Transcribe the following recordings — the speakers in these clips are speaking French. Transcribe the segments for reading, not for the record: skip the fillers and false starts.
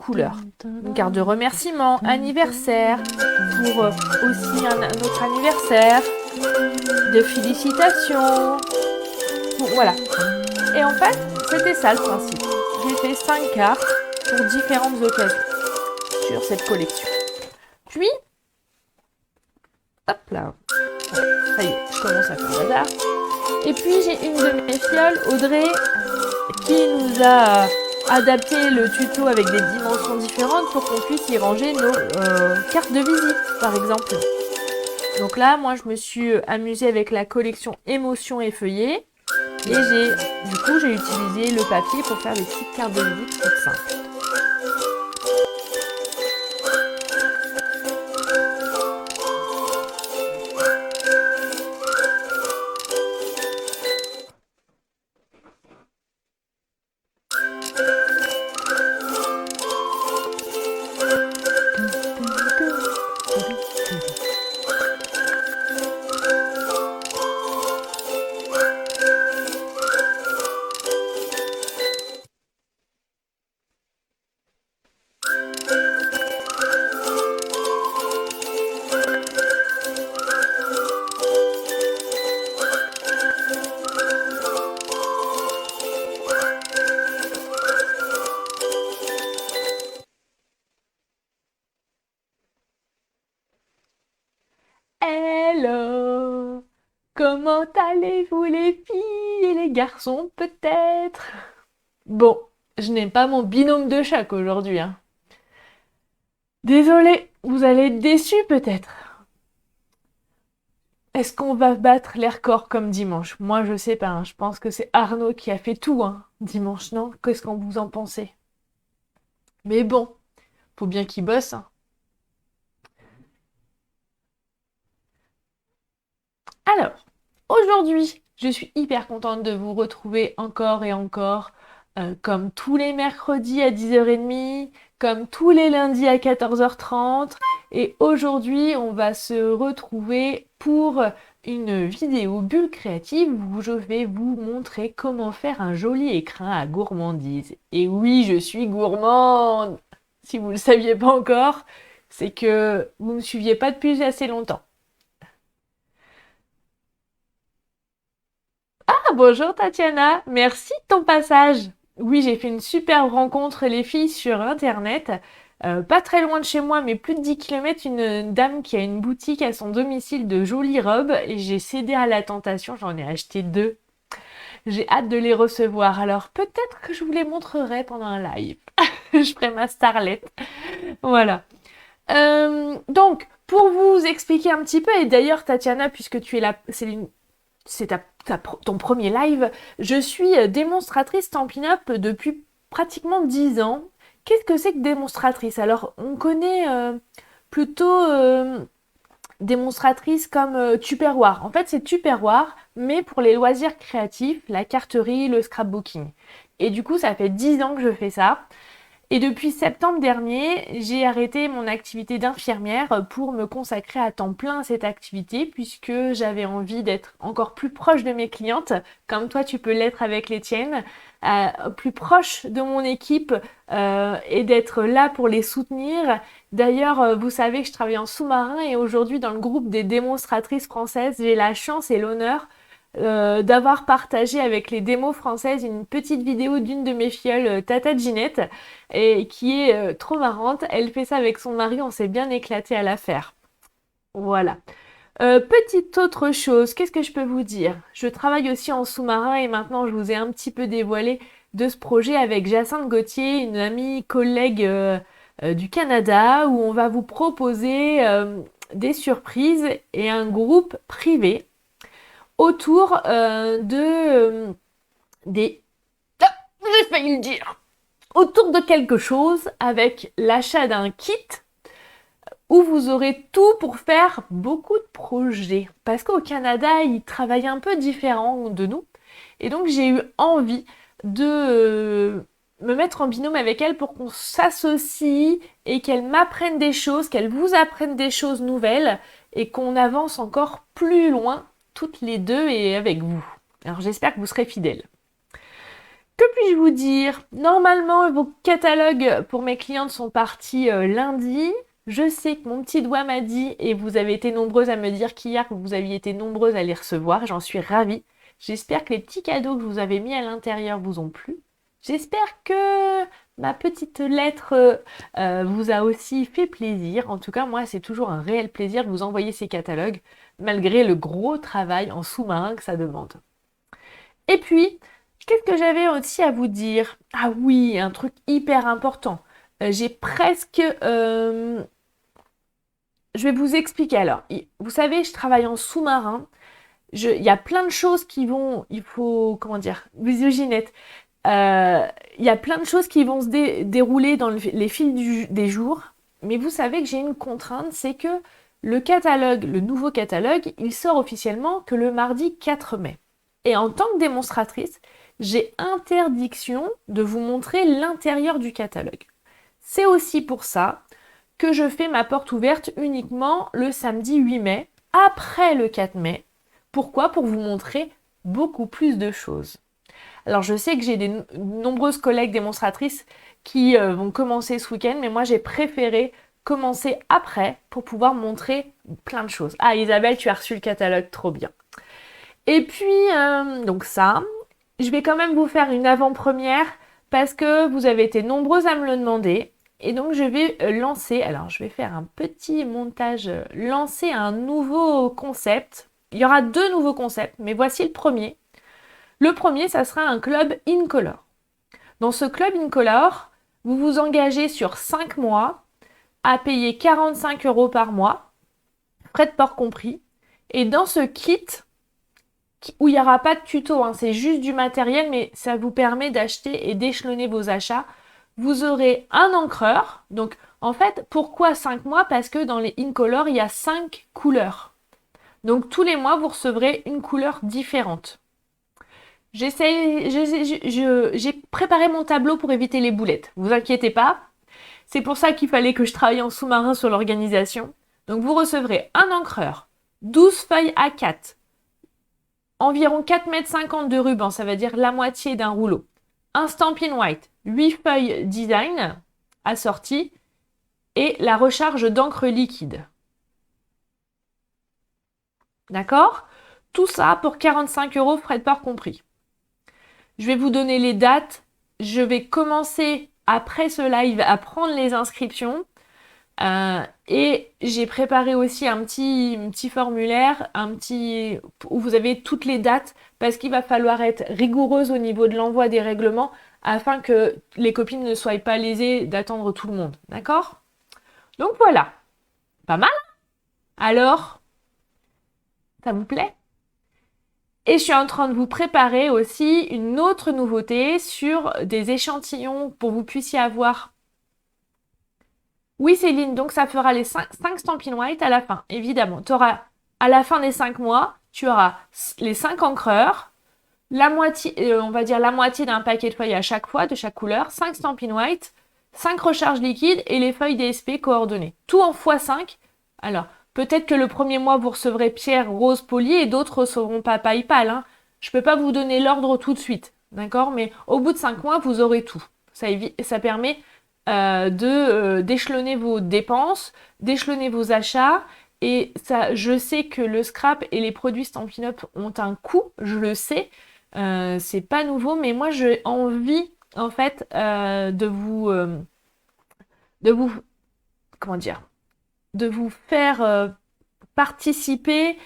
couleurs. Une carte de remerciement, anniversaire, pour aussi un autre anniversaire, de félicitations. Bon, voilà. Et en fait, c'était ça le principe. J'ai fait 5 cartes pour différentes occasions sur cette collection. Puis, hop là, ça y est, je commence à faire le bazar. Et puis j'ai une de mes fioles, Audrey, qui nous a adapté le tuto avec des dimensions différentes pour qu'on puisse y ranger nos cartes de visite, par exemple. Donc là, moi, je me suis amusée avec la collection Émotions et Feuillets. Et du coup, j'ai utilisé le papier pour faire des petites cartes de visite toutes simples. Hello! Comment allez-vous les filles et les garçons peut-être? Bon, je n'ai pas mon binôme de chaque aujourd'hui, hein. Désolée, vous allez être déçus peut-être. Est-ce qu'on va battre les records comme dimanche? Moi je sais pas, hein. Je pense que c'est Arnaud qui a fait tout, hein, dimanche, non? Qu'est-ce qu'on vous en pensez? Mais bon, faut bien qu'il bosse, hein. Alors, aujourd'hui, je suis hyper contente de vous retrouver encore et encore, comme tous les mercredis à 10h30, comme tous les lundis à 14h30. Et aujourd'hui, on va se retrouver pour une vidéo bulle créative où je vais vous montrer comment faire un joli écrin à gourmandise. Et oui, je suis gourmande! Si vous ne le saviez pas encore, c'est que vous ne me suiviez pas depuis assez longtemps. Ah, bonjour Tatiana, merci de ton passage. Oui, j'ai fait une superbe rencontre les filles sur internet. Pas très loin de chez moi, mais plus de 10 km, une dame qui a une boutique à son domicile de jolies robes et j'ai cédé à la tentation, j'en ai acheté 2. J'ai hâte de les recevoir, alors peut-être que je vous les montrerai pendant un live. Je ferai ma starlette. Voilà. Donc, pour vous expliquer un petit peu, et d'ailleurs Tatiana, puisque tu es là, c'est ton premier live, je suis démonstratrice Stampin' Up depuis pratiquement 10 ans. Qu'est-ce que c'est que démonstratrice? Alors, on connaît plutôt démonstratrice comme Tupperware. En fait, c'est Tupperware, mais pour les loisirs créatifs, la carterie, le scrapbooking. Et du coup, ça fait 10 ans que je fais ça. Et depuis septembre dernier, j'ai arrêté mon activité d'infirmière pour me consacrer à temps plein à cette activité puisque j'avais envie d'être encore plus proche de mes clientes, comme toi tu peux l'être avec les tiennes, plus proche de mon équipe et d'être là pour les soutenir. D'ailleurs, vous savez que je travaille en sous-marin et aujourd'hui dans le groupe des démonstratrices françaises, j'ai la chance et l'honneur d'avoir partagé avec les démos françaises une petite vidéo d'une de mes filleules, Tata Ginette, et qui est trop marrante. Elle fait ça avec son mari, on s'est bien éclaté à la faire. Voilà. Petite autre chose, qu'est-ce que je peux vous dire? Je travaille aussi en sous-marin et maintenant je vous ai un petit peu dévoilé de ce projet avec Jacinthe Gauthier, une amie collègue du Canada, où on va vous proposer des surprises et un groupe privé autour des... Ah, j'ai failli le dire! Autour de quelque chose avec l'achat d'un kit où vous aurez tout pour faire beaucoup de projets. Parce qu'au Canada, ils travaillent un peu différent de nous. Et donc, j'ai eu envie de me mettre en binôme avec elle pour qu'on s'associe et qu'elle m'apprenne des choses, qu'elle vous apprenne des choses nouvelles et qu'on avance encore plus loin toutes les deux et avec vous. Alors, j'espère que vous serez fidèles. Que puis-je vous dire? Normalement, vos catalogues pour mes clientes sont partis lundi. Je sais que mon petit doigt m'a dit, et vous avez été nombreuses à me dire qu'hier, que vous aviez été nombreuses à les recevoir. J'en suis ravie. J'espère que les petits cadeaux que je vous avais mis à l'intérieur vous ont plu. J'espère que ma petite lettre vous a aussi fait plaisir. En tout cas, moi, c'est toujours un réel plaisir de vous envoyer ces catalogues, malgré le gros travail en sous-marin que ça demande. Et puis, qu'est-ce que j'avais aussi à vous dire? Ah oui, un truc hyper important. J'ai presque... je vais vous expliquer alors. Vous savez, je travaille en sous-marin. Il y a plein de choses qui vont... Il faut... Comment dire? Ginette. Il y a plein de choses qui vont se dérouler dans les fils des jours. Mais vous savez que j'ai une contrainte, c'est que le catalogue, le nouveau catalogue, il sort officiellement que le mardi 4 mai. Et en tant que démonstratrice, j'ai interdiction de vous montrer l'intérieur du catalogue. C'est aussi pour ça que je fais ma porte ouverte uniquement le samedi 8 mai, après le 4 mai. Pourquoi? Pour vous montrer beaucoup plus de choses. Alors je sais que j'ai de nombreuses collègues démonstratrices qui vont commencer ce week-end, mais moi j'ai préféré commencer après pour pouvoir montrer plein de choses. Ah Isabelle, tu as reçu le catalogue, trop bien. Et puis, donc ça, je vais quand même vous faire une avant-première parce que vous avez été nombreuses à me le demander. Et donc, je vais lancer, alors je vais faire un petit montage, lancer un nouveau concept. Il y aura 2 nouveaux concepts, mais voici le premier. Le premier, ça sera un club Incolor. Dans ce club Incolor, vous vous engagez sur 5 mois à payer 45 € par mois, frais de port compris. Et dans ce kit, où il n'y aura pas de tuto, hein, c'est juste du matériel, mais ça vous permet d'acheter et d'échelonner vos achats. Vous aurez un encreur. Donc, en fait, pourquoi 5 mois? Parce que dans les Incolor, il y a 5 couleurs. Donc, tous les mois, vous recevrez une couleur différente. J'ai préparé mon tableau pour éviter les boulettes. Vous inquiétez pas. C'est pour ça qu'il fallait que je travaille en sous-marin sur l'organisation. Donc, vous recevrez un encreur, 12 feuilles A4, environ 4,50 m de ruban, ça veut dire la moitié d'un rouleau. Un Stampin' White, 8 feuilles design assorties et la recharge d'encre liquide. D'accord? Tout ça pour 45 € frais de port compris. Je vais vous donner les dates. Je vais commencer après ce live à prendre les inscriptions. Et j'ai préparé aussi un petit formulaire, où vous avez toutes les dates, parce qu'il va falloir être rigoureuse au niveau de l'envoi des règlements afin que les copines ne soient pas lésées d'attendre tout le monde. D'accord? Donc voilà. Pas mal? Alors, ça vous plaît? Et je suis en train de vous préparer aussi une autre nouveauté sur des échantillons pour que vous puissiez avoir. Oui, Céline, donc ça fera les 5 Stampin' White à la fin, évidemment. Tu auras, à la fin des 5 mois, tu auras les 5 encreurs, la moitié, on va dire la moitié d'un paquet de feuilles à chaque fois, de chaque couleur, 5 Stampin' White, 5 recharges liquides et les feuilles DSP coordonnées. Tout en x5. Alors, peut-être que le premier mois, vous recevrez pierre, rose, poli et d'autres recevront papa et pâle. Hein. Je ne peux pas vous donner l'ordre tout de suite, d'accord? Mais au bout de 5 mois, vous aurez tout. Ça permet d'échelonner vos dépenses, d'échelonner vos achats. Et ça, je sais que le scrap et les produits Stampin' Up ont un coût, je le sais. C'est pas nouveau, mais moi j'ai envie en fait comment dire, de vous faire participer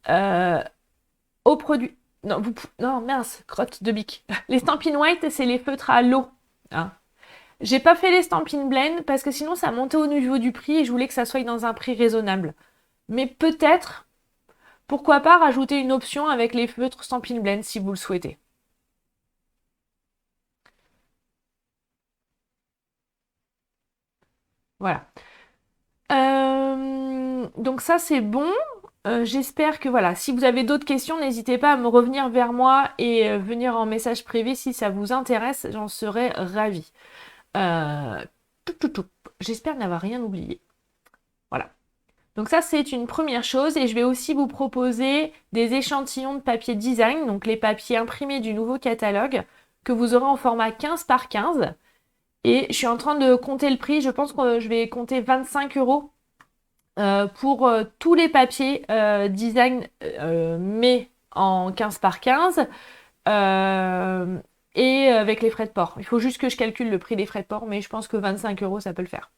aux produits. Non, non, mince, crotte de bique. Les Stampin' White, c'est les feutres à l'eau. Hein. J'ai pas fait les Stampin' Blend parce que sinon ça montait au niveau du prix et je voulais que ça soit dans un prix raisonnable. Mais peut-être, pourquoi pas rajouter une option avec les feutres Stampin' Blend si vous le souhaitez. Voilà. Donc ça c'est bon. J'espère que voilà, si vous avez d'autres questions, n'hésitez pas à me revenir vers moi et venir en message privé si ça vous intéresse, j'en serais ravie. J'espère n'avoir rien oublié. Voilà. Donc ça, c'est une première chose. Et je vais aussi vous proposer des échantillons de papier design, donc les papiers imprimés du nouveau catalogue, que vous aurez en format 15 par 15. Et je suis en train de compter le prix. Je pense que je vais compter 25 euros pour tous les papiers design, mais en 15 par 15. Et avec les frais de port. Il faut juste que je calcule le prix des frais de port, mais je pense que 25 euros, ça peut le faire.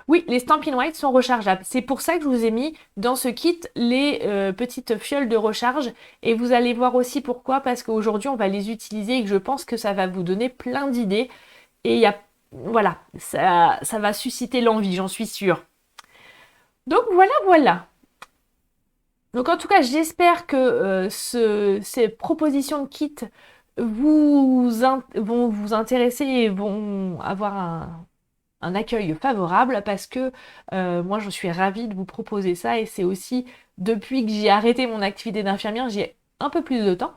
Oui, les Stampin' White sont rechargeables. C'est pour ça que je vous ai mis dans ce kit les petites fioles de recharge. Et vous allez voir aussi pourquoi, parce qu'aujourd'hui, on va les utiliser et que je pense que ça va vous donner plein d'idées. Et il y a, voilà, ça va susciter l'envie, j'en suis sûre. Donc voilà. Donc en tout cas, j'espère que ces propositions de kit vont vous intéresser et vont avoir un accueil favorable parce que moi, je suis ravie de vous proposer ça et c'est aussi depuis que j'ai arrêté mon activité d'infirmière, j'ai un peu plus de temps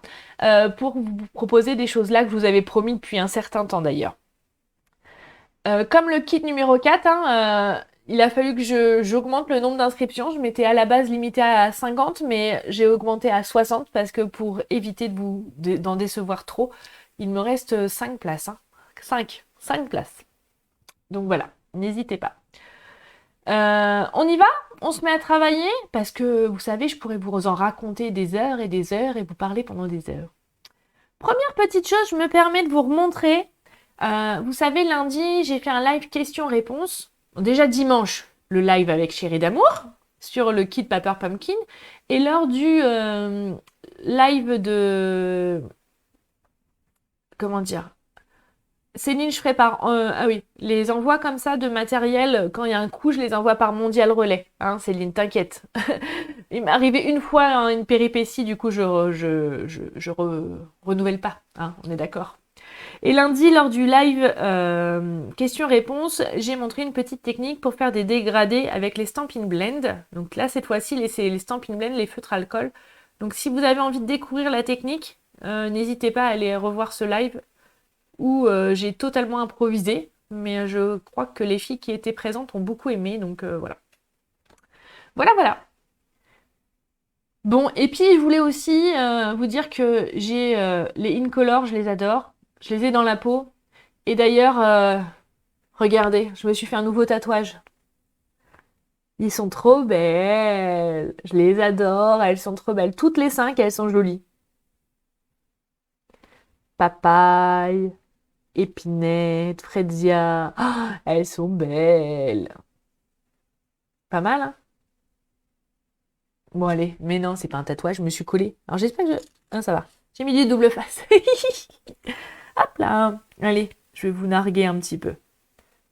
pour vous proposer des choses là que je vous avais promis depuis un certain temps d'ailleurs. Comme le kit numéro 4, il a fallu que j'augmente le nombre d'inscriptions. Je m'étais à la base limitée à 50, mais j'ai augmenté à 60 parce que pour éviter d'en décevoir trop, il me reste 5 places. 5 places. Donc voilà, n'hésitez pas. On y va? On se met à travailler? Parce que vous savez, je pourrais vous en raconter des heures et vous parler pendant des heures. Première petite chose, je me permets de vous remontrer. Vous savez, lundi, j'ai fait un live questions-réponses. Déjà dimanche, le live avec Chérie d'amour sur le kit Paper Pumpkin. Et lors du live de... Comment dire? Céline, je ferai par... ah oui, les envois comme ça de matériel, quand il y a un coup, je les envoie par Mondial Relais. Hein, Céline, t'inquiète. Il m'est arrivé une fois une péripétie, du coup, je renouvelle pas. Hein, on est d'accord. Et lundi, lors du live questions-réponses, j'ai montré une petite technique pour faire des dégradés avec les Stampin' Blend. Donc là, cette fois-ci, c'est les Stampin' Blend, les feutres alcool. Donc si vous avez envie de découvrir la technique, n'hésitez pas à aller revoir ce live où j'ai totalement improvisé. Mais je crois que les filles qui étaient présentes ont beaucoup aimé. Donc voilà. Voilà. Bon, et puis je voulais aussi vous dire que j'ai les Incolor, je les adore. Je les ai dans la peau. Et d'ailleurs, regardez, je me suis fait un nouveau tatouage. Ils sont trop belles. Je les adore, elles sont trop belles. Toutes les 5, elles sont jolies. Papaye, épinette, fretzia. Ah, elles sont belles. Pas mal, hein? Bon, allez. Mais non, c'est pas un tatouage, je me suis collée. Alors j'espère que je... Ah, ça va. J'ai mis du double face. Hop là. Allez, je vais vous narguer un petit peu.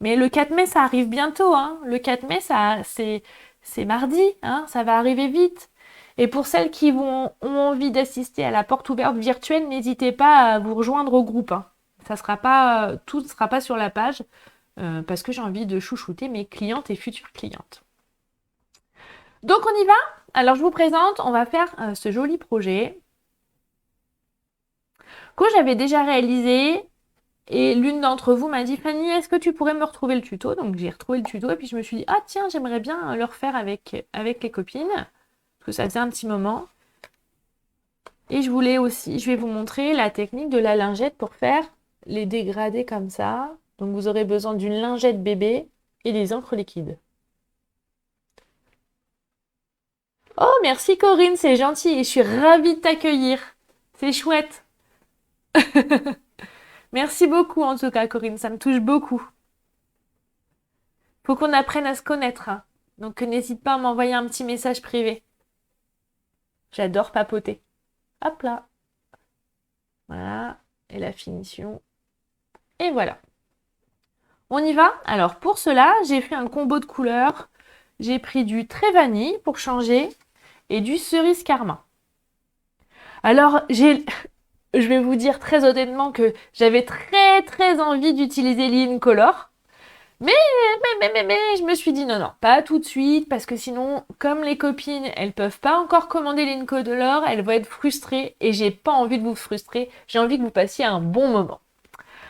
Mais le 4 mai, ça arrive bientôt, hein. Le 4 mai, c'est mardi, hein. Ça va arriver vite. Et pour celles qui ont envie d'assister à la porte ouverte virtuelle, n'hésitez pas à vous rejoindre au groupe, hein. Tout ne sera pas sur la page, parce que j'ai envie de chouchouter mes clientes et futures clientes. Donc on y va? Alors je vous présente, on va faire ce joli projet que j'avais déjà réalisé. Et l'une d'entre vous m'a dit, Fanny, est-ce que tu pourrais me retrouver le tuto? Donc j'ai retrouvé le tuto et puis je me suis dit, ah tiens, j'aimerais bien le refaire avec les copines. Parce que ça faisait un petit moment. Et je vais vous montrer la technique de la lingette pour faire les dégradés comme ça. Donc vous aurez besoin d'une lingette bébé et des encres liquides. Oh, merci Corinne, c'est gentil et je suis ravie de t'accueillir. C'est chouette. Merci beaucoup en tout cas Corinne, ça me touche beaucoup. Faut qu'on apprenne à se connaître, hein. Donc n'hésite pas à m'envoyer un petit message privé. J'adore papoter. Hop là. Voilà. Et la finition. Et voilà. On y va? Alors pour cela, j'ai fait un combo de couleurs. J'ai pris du très vanille pour changer et du cerise karma. Alors je vais vous dire très honnêtement que j'avais très envie d'utiliser l'Incolor. Mais je me suis dit non, pas tout de suite, parce que sinon, comme les copines, elles peuvent pas encore commander l'Incolor, elles vont être frustrées, et j'ai pas envie de vous frustrer, j'ai envie que vous passiez un bon moment.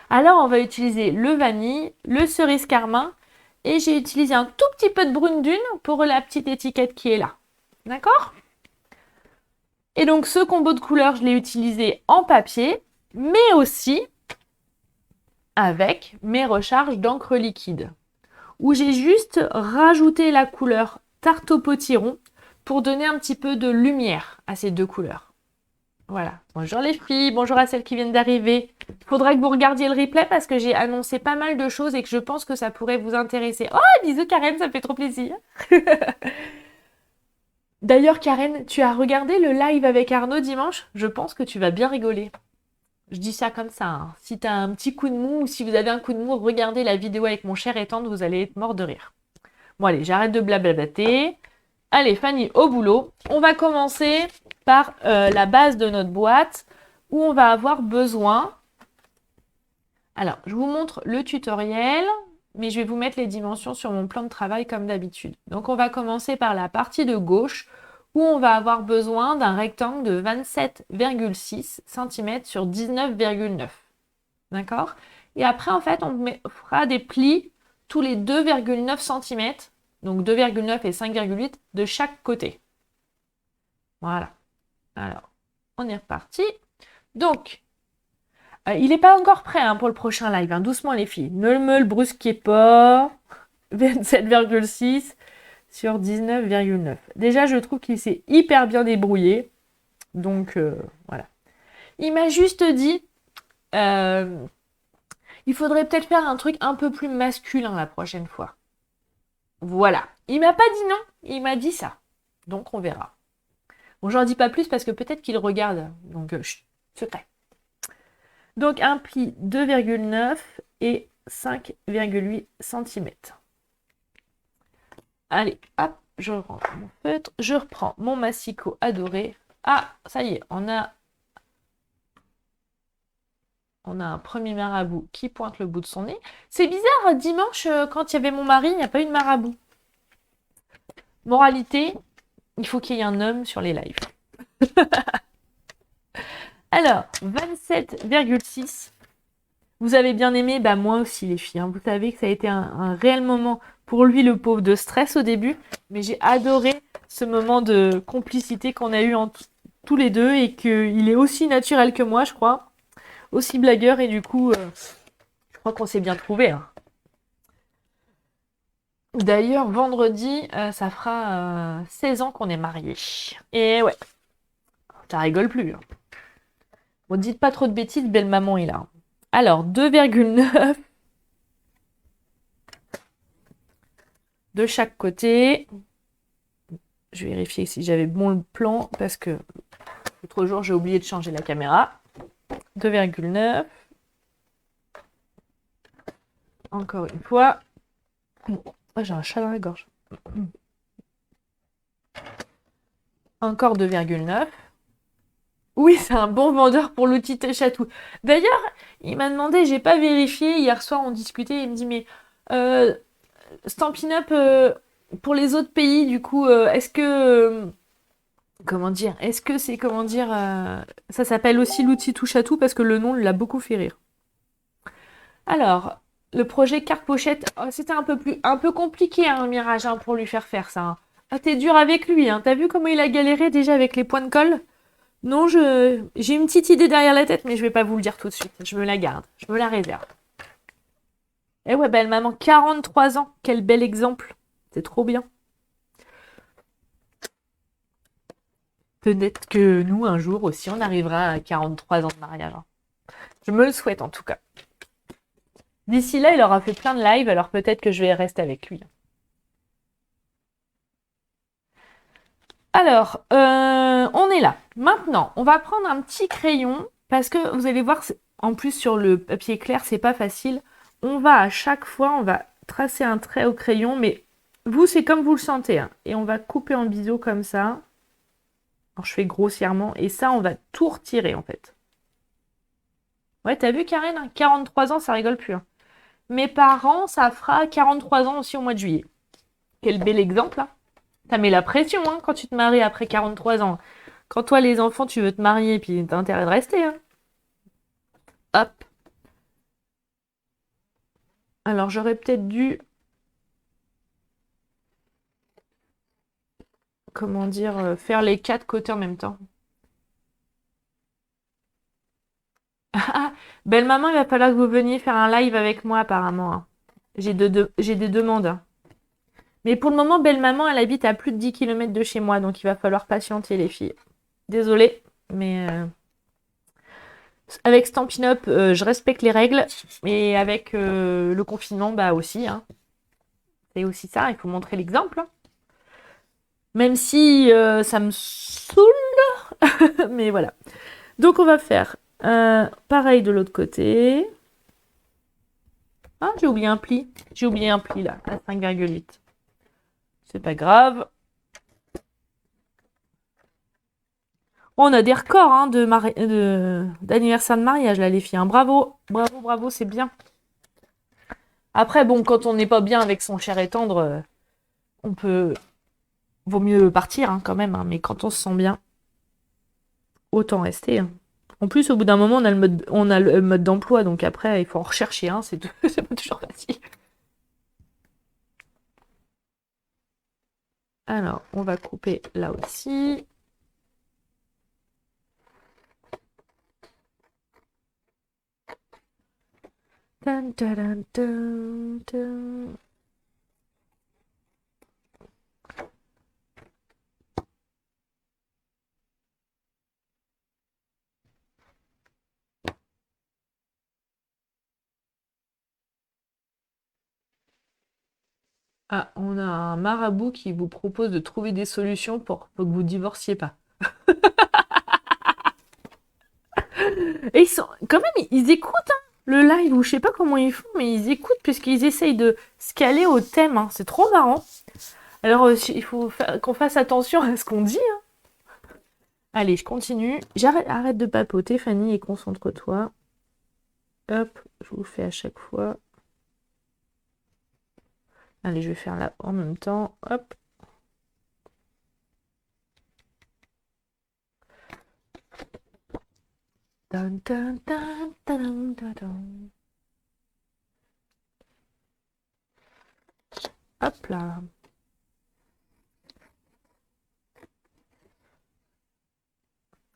Alors, on va utiliser le vanille, le cerise carmin, et j'ai utilisé un tout petit peu de brune dune pour la petite étiquette qui est là. D'accord? Et donc, ce combo de couleurs, je l'ai utilisé en papier, mais aussi avec mes recharges d'encre liquide, où j'ai juste rajouté la couleur tarte au potiron pour donner un petit peu de lumière à ces deux couleurs. Voilà. Bonjour les filles, bonjour à celles qui viennent d'arriver. Il faudrait que vous regardiez le replay parce que j'ai annoncé pas mal de choses et que je pense que ça pourrait vous intéresser. Oh, bisous Karen, ça me fait trop plaisir. D'ailleurs Karen, tu as regardé le live avec Arnaud dimanche? Je pense que tu vas bien rigoler. Je dis ça comme ça, hein. Si t'as un petit coup de mou ou si vous avez un coup de mou, regardez la vidéo avec mon cher et tendre, vous allez être mort de rire. Bon allez, j'arrête de blablater. Allez Fanny, au boulot. On va commencer par la base de notre boîte où on va avoir besoin. Alors, je vous montre le tutoriel, mais je vais vous mettre les dimensions sur mon plan de travail comme d'habitude. Donc, on va commencer par la partie de gauche où on va avoir besoin d'un rectangle de 27,6 cm sur 19,9. D'accord? Et après, en fait, on fera des plis tous les 2,9 cm, donc 2,9 et 5,8 de chaque côté. Voilà. Alors, on est reparti. Donc, il n'est pas encore prêt pour le prochain live. Hein. Doucement, les filles. Ne me le brusquez pas. 27,6 sur 19,9. Déjà, je trouve qu'il s'est hyper bien débrouillé. Donc, voilà. Il m'a juste dit, il faudrait peut-être faire un truc un peu plus masculin la prochaine fois. Voilà. Il m'a pas dit non, il m'a dit ça. Donc, on verra. Bon, j'en dis pas plus parce que peut-être qu'il regarde. Donc, chut, secret. Donc, un pli 2,9 et 5,8 cm. Allez, hop, je range mon feutre, je reprends mon massicot adoré. Ah, ça y est, on a un premier marabout qui pointe le bout de son nez. C'est bizarre, dimanche, quand il y avait mon mari, il n'y a pas eu de marabout. Moralité, il faut qu'il y ait un homme sur les lives. Alors, 27,6. Vous avez bien aimé, bah moi aussi les filles. Hein. Vous savez que ça a été un réel moment pour lui, le pauvre, de stress au début. Mais j'ai adoré ce moment de complicité qu'on a eu tous les deux et qu'il est aussi naturel que moi, je crois. Aussi blagueur et du coup, je crois qu'on s'est bien trouvé. Hein. D'ailleurs, vendredi, ça fera 16 ans qu'on est mariés. Et ouais, ça rigole plus. Hein. Bon, dites pas trop de bêtises, belle maman est là. Alors, 2,9 de chaque côté. Je vais vérifier si j'avais bon le plan parce que l'autre jour, j'ai oublié de changer la caméra. 2,9. Encore une fois. Oh, j'ai un chat dans la gorge. Encore 2,9. Oui, c'est un bon vendeur pour l'outil Chatou. D'ailleurs, il m'a demandé, j'ai pas vérifié, hier soir on discutait, il me dit, mais Stampin' Up, pour les autres pays, du coup, est-ce que... comment dire? Est-ce que c'est, comment dire... ça s'appelle aussi l'outil touche à tout parce que le nom l'a beaucoup fait rire. Alors, le projet carte pochette, oh, c'était un peu compliqué, hein, Mirage, hein, pour lui faire ça. Hein. Ah, t'es dur avec lui, hein. T'as vu comment il a galéré déjà avec les points de colle? Non, j'ai une petite idée derrière la tête, mais je vais pas vous le dire tout de suite. Je me la garde, je me la réserve. Eh ouais, belle maman, 43 ans, quel bel exemple. C'est trop bien. Peut-être que nous, un jour aussi, on arrivera à 43 ans de mariage. Hein. Je me le souhaite en tout cas. D'ici là, il aura fait plein de lives, alors peut-être que je vais rester avec lui. Alors, on est là. Maintenant, on va prendre un petit crayon, parce que vous allez voir, en plus sur le papier clair, c'est pas facile. On va à chaque fois, on va tracer un trait au crayon, mais vous, c'est comme vous le sentez. Hein. Et on va couper en biseau comme ça. Alors, je fais grossièrement, et ça, on va tout retirer, en fait. Ouais, t'as vu, Karen? 43 ans, ça rigole plus. Hein. Mes parents, ça fera 43 ans aussi au mois de juillet. Quel bel exemple, là. Ça met la pression, hein, quand tu te maries après 43 ans. Quand toi, les enfants, tu veux te marier, puis t'as intérêt de rester. Hein. Hop. Alors, j'aurais peut-être dû... comment dire, faire les 4 côtés en même temps. Ah, belle maman, il va falloir que vous veniez faire un live avec moi apparemment, hein. J'ai des demandes, hein. Mais pour le moment, belle maman, elle habite à plus de 10 km de chez moi, donc il va falloir patienter les filles. Désolée, mais avec Stampin' Up, je respecte les règles, et avec le confinement, bah aussi, hein. C'est aussi ça, il faut montrer l'exemple, hein. Même si ça me saoule, mais voilà. Donc on va faire pareil de l'autre côté. Ah, j'ai oublié un pli. J'ai oublié un pli là, à 5,8. C'est pas grave. On a des records hein, d'anniversaire de mariage là, les filles, hein. Bravo, bravo, bravo, c'est bien. Après, bon, quand on n'est pas bien avec son cher et tendre, on peut. Vaut mieux partir hein, quand même, hein, mais quand on se sent bien, autant rester, hein. En plus, au bout d'un moment, on a le mode d'emploi, donc après, il faut en rechercher un, c'est pas toujours facile. Alors, on va couper là aussi. Dun, dun, dun, dun, dun. Ah, on a un marabout qui vous propose de trouver des solutions pour que vous divorciez pas. Et ils sont, quand même, ils écoutent hein, le live, ou je sais pas comment ils font, mais ils écoutent puisqu'ils essayent de se caler au thème, hein. C'est trop marrant. Alors, il faut qu'on fasse attention à ce qu'on dit, hein. Allez, je continue. Arrête de papoter, Fanny, et concentre-toi. Hop, je vous fais à chaque fois. Allez, je vais faire là en même temps. Hop. Dun, dun, dun, dun, dun, dun. Hop là.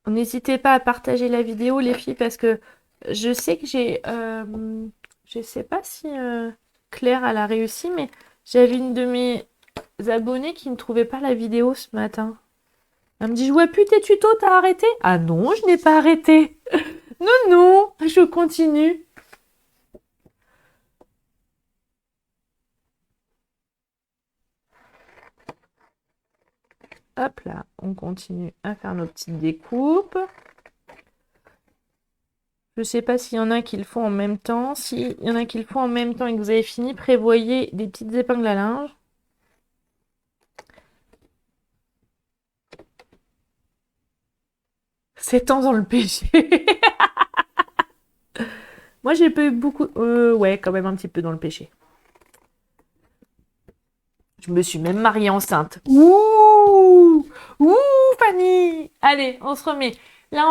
N'hésitez pas à partager la vidéo, les filles, parce que je sais que je sais pas si Claire elle a réussi, mais j'avais une de mes abonnées qui ne trouvait pas la vidéo ce matin. Elle me dit, je vois plus tes tutos, t'as arrêté? Ah non, je n'ai pas arrêté. Non, non, je continue. Hop là, on continue à faire nos petites découpes. Je sais pas s'il y en a qui le font en même temps. S'il y en a qui le font en même temps et que vous avez fini, prévoyez des petites épingles à linge. C'est ans dans le péché. Moi, j'ai pas eu beaucoup. Ouais, quand même un petit peu dans le péché. Je me suis même mariée enceinte. Ouh, ouh, Fanny. Allez, on se remet. Là,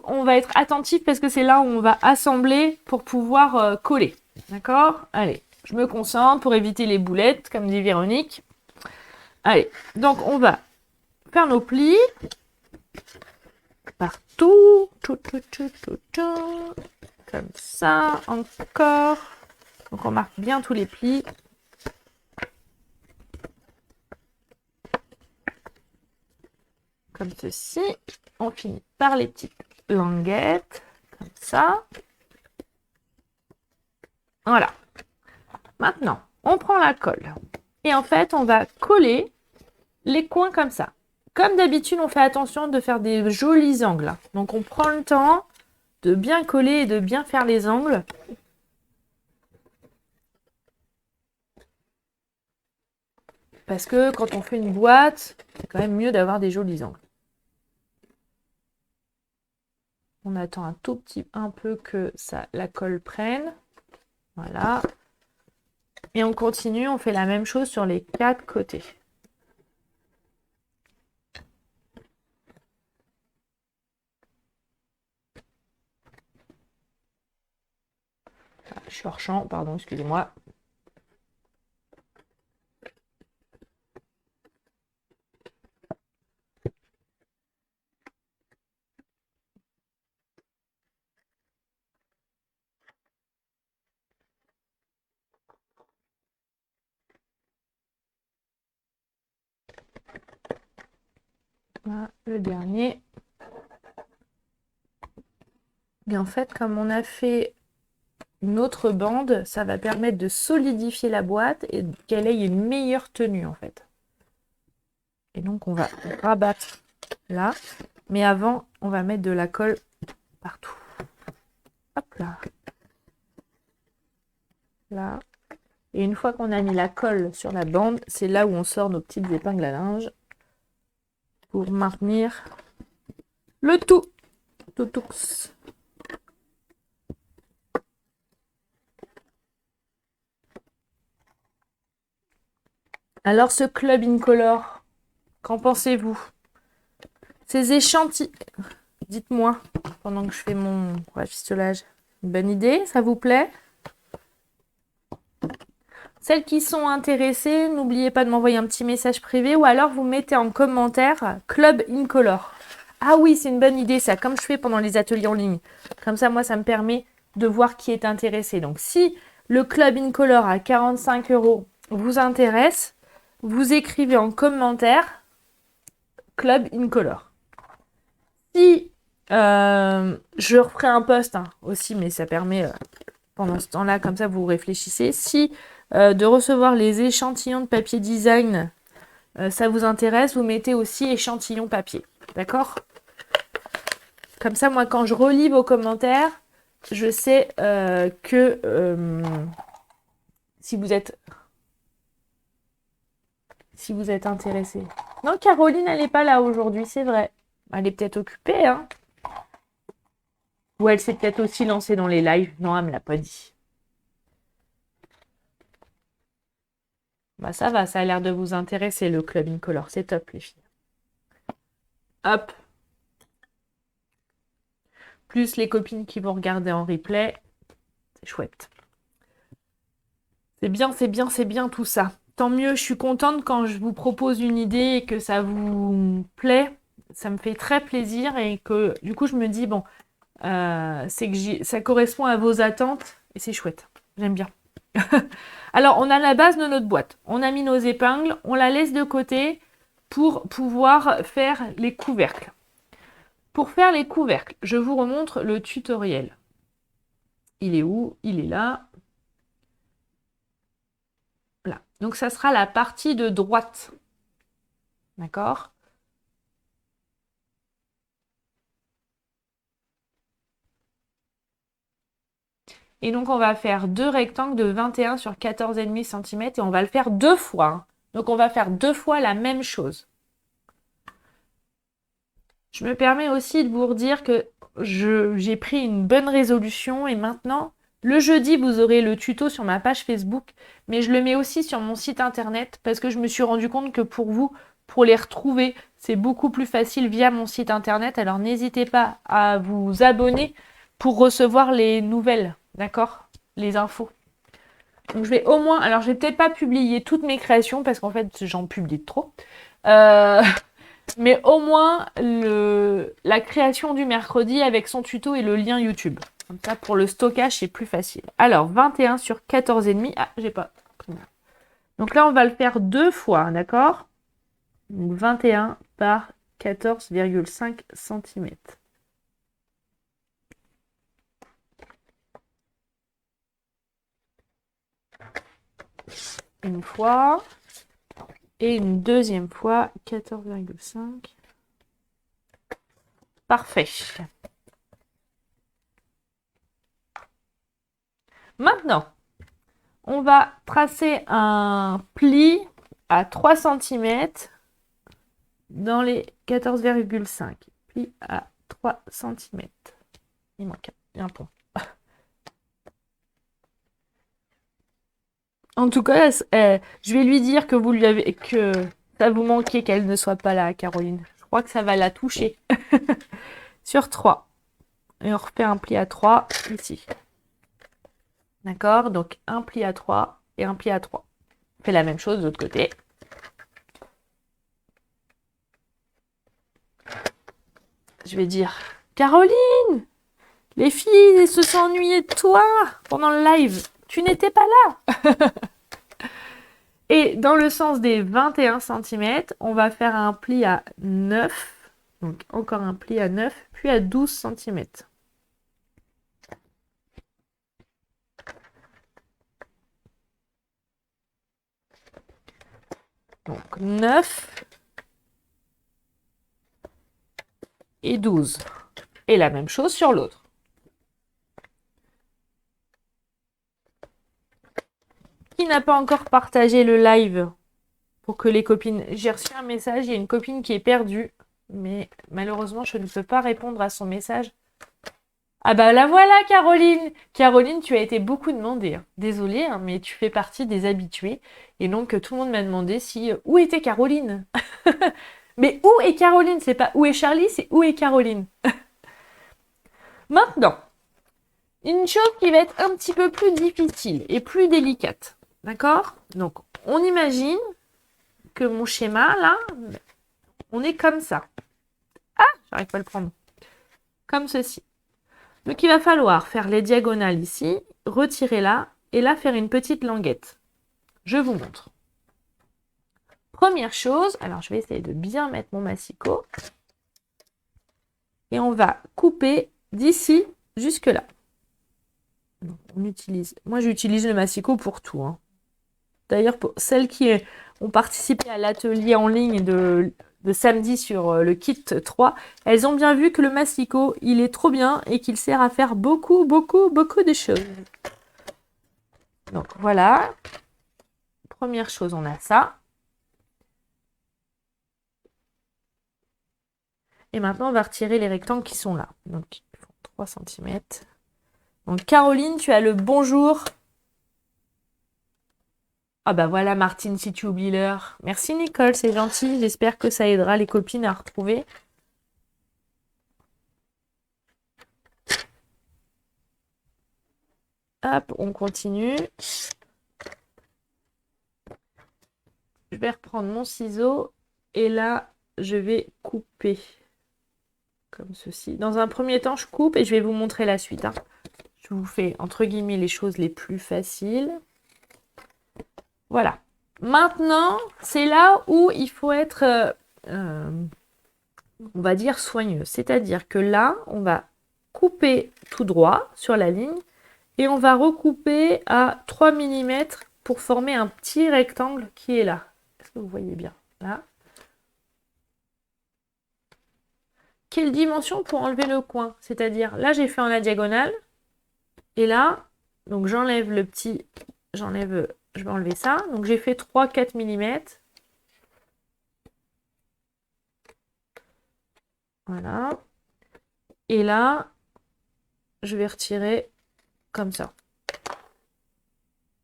on va être attentif parce que c'est là où on va assembler pour pouvoir coller. D'accord? Allez, je me concentre pour éviter les boulettes, comme dit Véronique. Allez, donc on va faire nos plis partout. Comme ça, encore. Donc on marque bien tous les plis. Comme ceci. On finit par les petites languettes. Comme ça. Voilà. Maintenant, on prend la colle. Et en fait, on va coller les coins comme ça. Comme d'habitude, on fait attention de faire des jolis angles. Donc on prend le temps de bien coller et de bien faire les angles. Parce que quand on fait une boîte, c'est quand même mieux d'avoir des jolis angles. On attend un peu que la colle prenne. Voilà. Et on continue, on fait la même chose sur les 4 côtés. Je suis hors champ, pardon, excusez-moi. Voilà, le dernier. Et en fait, comme on a fait une autre bande, ça va permettre de solidifier la boîte et qu'elle ait une meilleure tenue en fait. Et donc on va rabattre là, mais avant on va mettre de la colle partout. Hop là. Là. Et une fois qu'on a mis la colle sur la bande, c'est là où on sort nos petites épingles à linge pour maintenir le tout. Toutous. Alors ce Club Incolore, qu'en pensez-vous? Ces échantillons, dites-moi pendant que je fais mon rafistolage. Une bonne idée, ça vous plaît? Celles qui sont intéressées, n'oubliez pas de m'envoyer un petit message privé ou alors vous mettez en commentaire Club Incolore. Ah oui, c'est une bonne idée ça, comme je fais pendant les ateliers en ligne. Comme ça, moi, ça me permet de voir qui est intéressé. Donc, si le Club Incolore à 45 € vous intéresse, vous écrivez en commentaire Club Incolore. Si je referai un post aussi, mais ça permet pendant ce temps-là, comme ça vous réfléchissez. Si de recevoir les échantillons de papier design, ça vous intéresse, vous mettez aussi échantillon papier. D'accord? Comme ça, moi, quand je relis vos commentaires, je sais que si vous êtes intéressé. Non, Caroline, elle n'est pas là aujourd'hui, c'est vrai. Elle est peut-être occupée, hein. Ou elle s'est peut-être aussi lancée dans les lives. Non, elle ne me l'a pas dit. Bah ça va, ça a l'air de vous intéresser, le Club Incolore. C'est top, les filles. Hop. Plus les copines qui vont regarder en replay. C'est chouette. C'est bien, c'est bien, c'est bien tout ça. Tant mieux, je suis contente quand je vous propose une idée et que ça vous plaît. Ça me fait très plaisir et que du coup je me dis, bon, c'est que ça correspond à vos attentes et c'est chouette. J'aime bien. Alors, on a la base de notre boîte. On a mis nos épingles, on la laisse de côté pour pouvoir faire les couvercles. Pour faire les couvercles, je vous remontre le tutoriel. Il est où? Il est là. Là. Donc, ça sera la partie de droite. D'accord? Et donc, on va faire deux rectangles de 21 sur 14,5 cm et on va le faire deux fois. Donc, on va faire deux fois la même chose. Je me permets aussi de vous redire que j'ai pris une bonne résolution et maintenant, le jeudi, vous aurez le tuto sur ma page Facebook, mais je le mets aussi sur mon site internet parce que je me suis rendu compte que pour vous, pour les retrouver, c'est beaucoup plus facile via mon site internet. Alors n'hésitez pas à vous abonner pour recevoir les nouvelles, d'accord? Les infos. Donc je vais au moins, alors je vais peut-être pas publier toutes mes créations parce qu'en fait j'en publie trop. Mais au moins la création du mercredi avec son tuto et le lien YouTube. Comme ça, pour le stockage, c'est plus facile. Alors, 21 sur 14,5. Ah, j'ai pas. Donc là, on va le faire deux fois, d'accord? Donc 21 par 14,5 cm. Une fois. Et une deuxième fois, 14,5. Parfait. Maintenant, on va tracer un pli à 3 cm dans les 14,5. Pli à 3 cm. Il manque un pont. En tout cas, je vais lui dire que vous lui avez que ça vous manquait qu'elle ne soit pas là, Caroline. Je crois que ça va la toucher. Sur 3. Et on refait un pli à 3 ici. D'accord? Donc un pli à 3 et un pli à 3. On fait la même chose de l'autre côté. Je vais dire, Caroline, les filles se sont ennuyées de toi pendant le live. Tu n'étais pas là. Et dans le sens des 21 cm, on va faire un pli à 9. Donc encore un pli à 9, puis à 12 cm. Donc 9 et 12. Et la même chose sur l'autre. Qui n'a pas encore partagé le live pour que les copines... J'ai reçu un message, il y a une copine qui est perdue, mais malheureusement, je ne peux pas répondre à son message. Ah bah la voilà, Caroline! Caroline, tu as été beaucoup demandée, hein. Désolée, hein, mais tu fais partie des habitués. Et donc, tout le monde m'a demandé si... où était Caroline? Mais où est Caroline? C'est pas où est Charlie, c'est où est Caroline? Maintenant, une chose qui va être un petit peu plus difficile et plus délicate. D'accord? Donc, on imagine que mon schéma, là, on est comme ça. Ah, j'arrive pas à le prendre. Comme ceci. Donc, il va falloir faire les diagonales ici, retirer là, et là, faire une petite languette. Je vous montre. Première chose, alors je vais essayer de bien mettre mon massicot. Et on va couper d'ici jusque là. Donc, moi, j'utilise le massicot pour tout, hein. D'ailleurs, pour celles qui ont participé à l'atelier en ligne de samedi sur le kit 3, elles ont bien vu que le massicot, il est trop bien et qu'il sert à faire beaucoup, beaucoup, beaucoup de choses. Donc voilà. Première chose, on a ça. Et maintenant, on va retirer les rectangles qui sont là. Donc, ils font 3 cm. Donc, Caroline, tu as le bonjour. Ah bah voilà, Martine, si tu oublies l'heure. Merci Nicole, c'est gentil. J'espère que ça aidera les copines à retrouver. Hop, on continue. Je vais reprendre mon ciseau et là, je vais couper comme ceci. Dans un premier temps, je coupe et je vais vous montrer la suite, hein. Je vous fais, entre guillemets, les choses les plus faciles. Voilà. Maintenant, c'est là où il faut être, on va dire, soigneux. C'est-à-dire que là, on va couper tout droit sur la ligne et on va recouper à 3 mm pour former un petit rectangle qui est là. Est-ce que vous voyez bien? Là. Quelle dimension pour enlever le coin? C'est-à-dire, là, j'ai fait en la diagonale. Et là, donc j'enlève le petit... je vais enlever ça. Donc, j'ai fait 3-4 mm. Voilà. Et là, je vais retirer comme ça.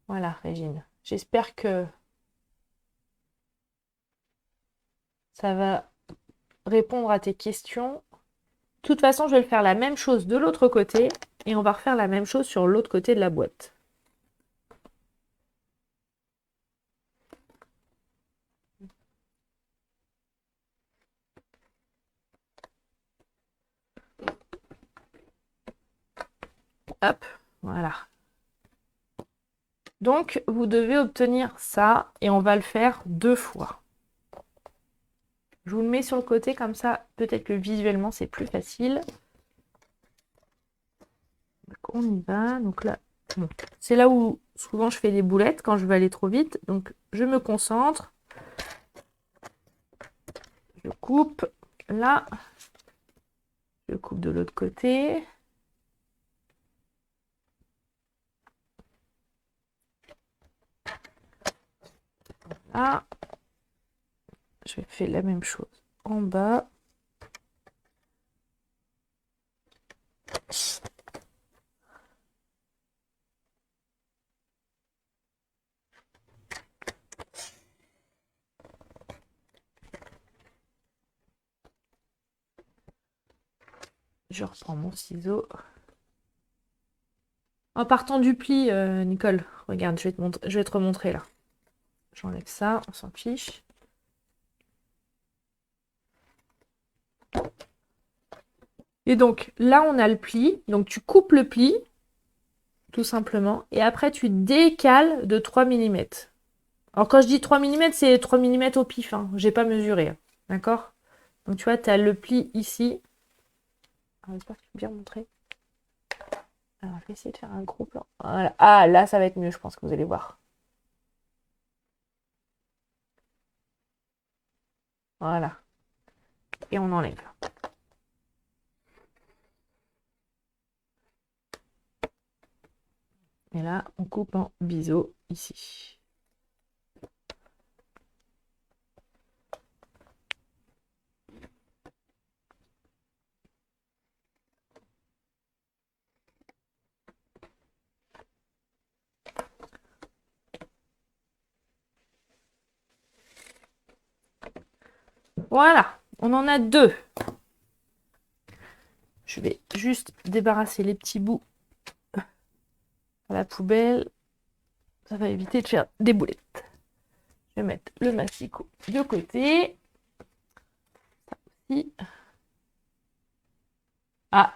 Voilà, Régine. J'espère que ça va répondre à tes questions. De toute façon, je vais faire la même chose de l'autre côté et on va refaire la même chose sur l'autre côté de la boîte. Hop, voilà. Donc, vous devez obtenir ça et on va le faire 2 fois. Je vous le mets sur le côté comme ça, peut-être que visuellement c'est plus facile. Donc on y va. Donc là, bon, c'est là où souvent je fais des boulettes quand je veux aller trop vite. Donc je me concentre. Je coupe là. Je coupe de l'autre côté. Là. Je fais la même chose en bas. Je reprends mon ciseau. En partant du pli, Nicole, regarde, je vais te remontrer là. J'enlève ça, on s'en fiche. Et donc là, on a le pli. Donc tu coupes le pli, tout simplement. Et après, tu décales de 3 mm. Alors quand je dis 3 mm, c'est 3 mm au pif, hein. J'ai pas mesuré. D'accord? Donc tu vois, tu as le pli ici. J'espère que tu peux bien montrer. Alors, je vais essayer de faire un gros plan. Voilà. Ah, là, ça va être mieux, je pense que vous allez voir. Voilà. Et on enlève. Et là, on coupe en biseau ici. Voilà, on en a deux. Je vais juste débarrasser les petits bouts à la poubelle. Ça va éviter de faire des boulettes. Je vais mettre le massicot de côté. Ici. Ah,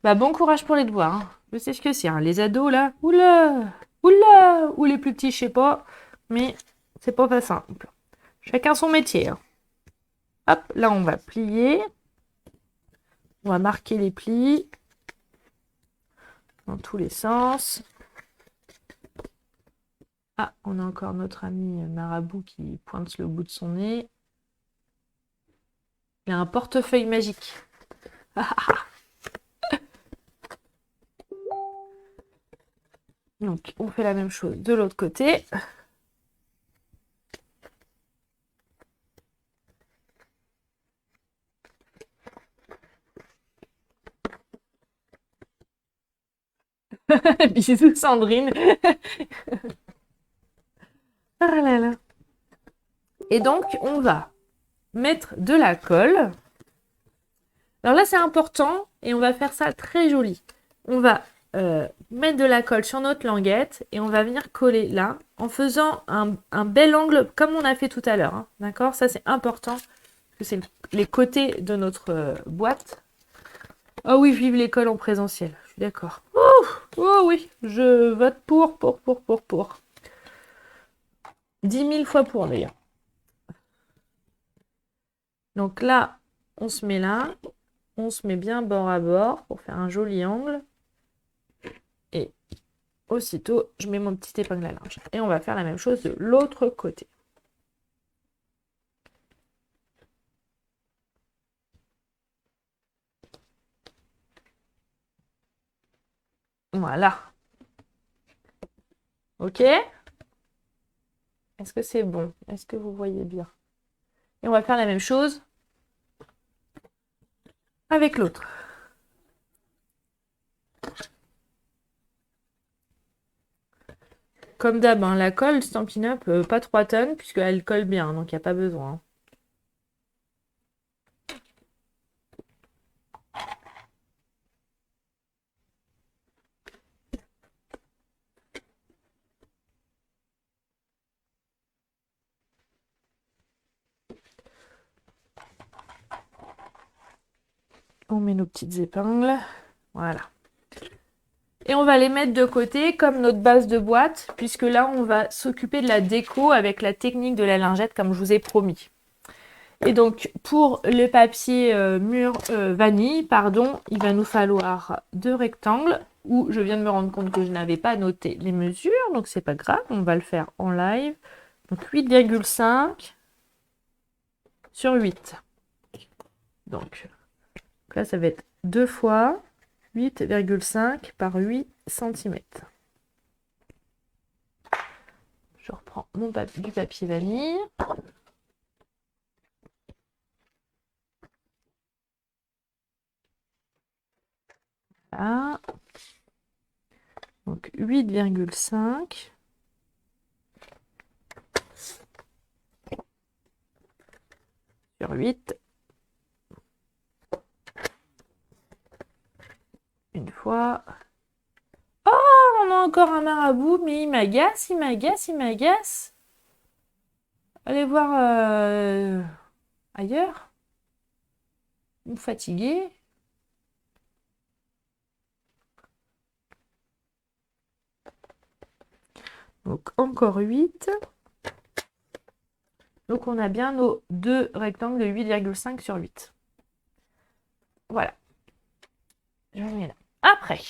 bah bon courage pour les devoirs. Hein. Je sais ce que c'est. Hein. Les ados là, oula, oula, ou les plus petits, je sais pas. Mais c'est pas simple. Chacun son métier. Hein. Hop, là on va plier. On va marquer les plis dans tous les sens. Ah, on a encore notre ami marabout qui pointe le bout de son nez. Il a un portefeuille magique. Donc, on fait la même chose de l'autre côté. Bisous Sandrine. Ah là là. Et donc, on va mettre de la colle. Alors là, c'est important et on va faire ça très joli. On va mettre de la colle sur notre languette et on va venir coller là en faisant un bel angle comme on a fait tout à l'heure. Hein. D'accord? Ça, c'est important parce que c'est les côtés de notre boîte. Oh oui, vive l'école en présentiel. Je suis d'accord. Oh oui, je vote pour. 10 000 fois pour d'ailleurs. Donc là, on se met là. On se met bien bord à bord pour faire un joli angle. Et aussitôt, je mets mon petit épingle à linge. Et on va faire la même chose de l'autre côté. Voilà. Ok? Est-ce que c'est bon? Est-ce que vous voyez bien? Et on va faire la même chose avec l'autre. Comme d'hab, hein, la colle Stampin' Up, pas 3 tonnes, puisqu'elle colle bien, donc il n'y a pas besoin. On met nos petites épingles. Voilà. Et on va les mettre de côté comme notre base de boîte, puisque là, on va s'occuper de la déco avec la technique de la lingette, comme je vous ai promis. Et donc, pour le papier mur vanille, pardon, il va nous falloir 2 rectangles, où je viens de me rendre compte que je n'avais pas noté les mesures, donc c'est pas grave, on va le faire en live. Donc 8,5 sur 8. Donc là, ça va être 2 fois 8,5 par 8 cm. Je reprends du papier vanille. Voilà. Donc 8,5 sur 8. Une fois. Oh, on a encore un marabout, mais il m'agace, il m'agace, il m'agace. Allez voir ailleurs. Vous fatiguez. Donc encore 8. Donc on a bien nos deux rectangles de 8,5 sur 8. Voilà. J'en ai là. Après,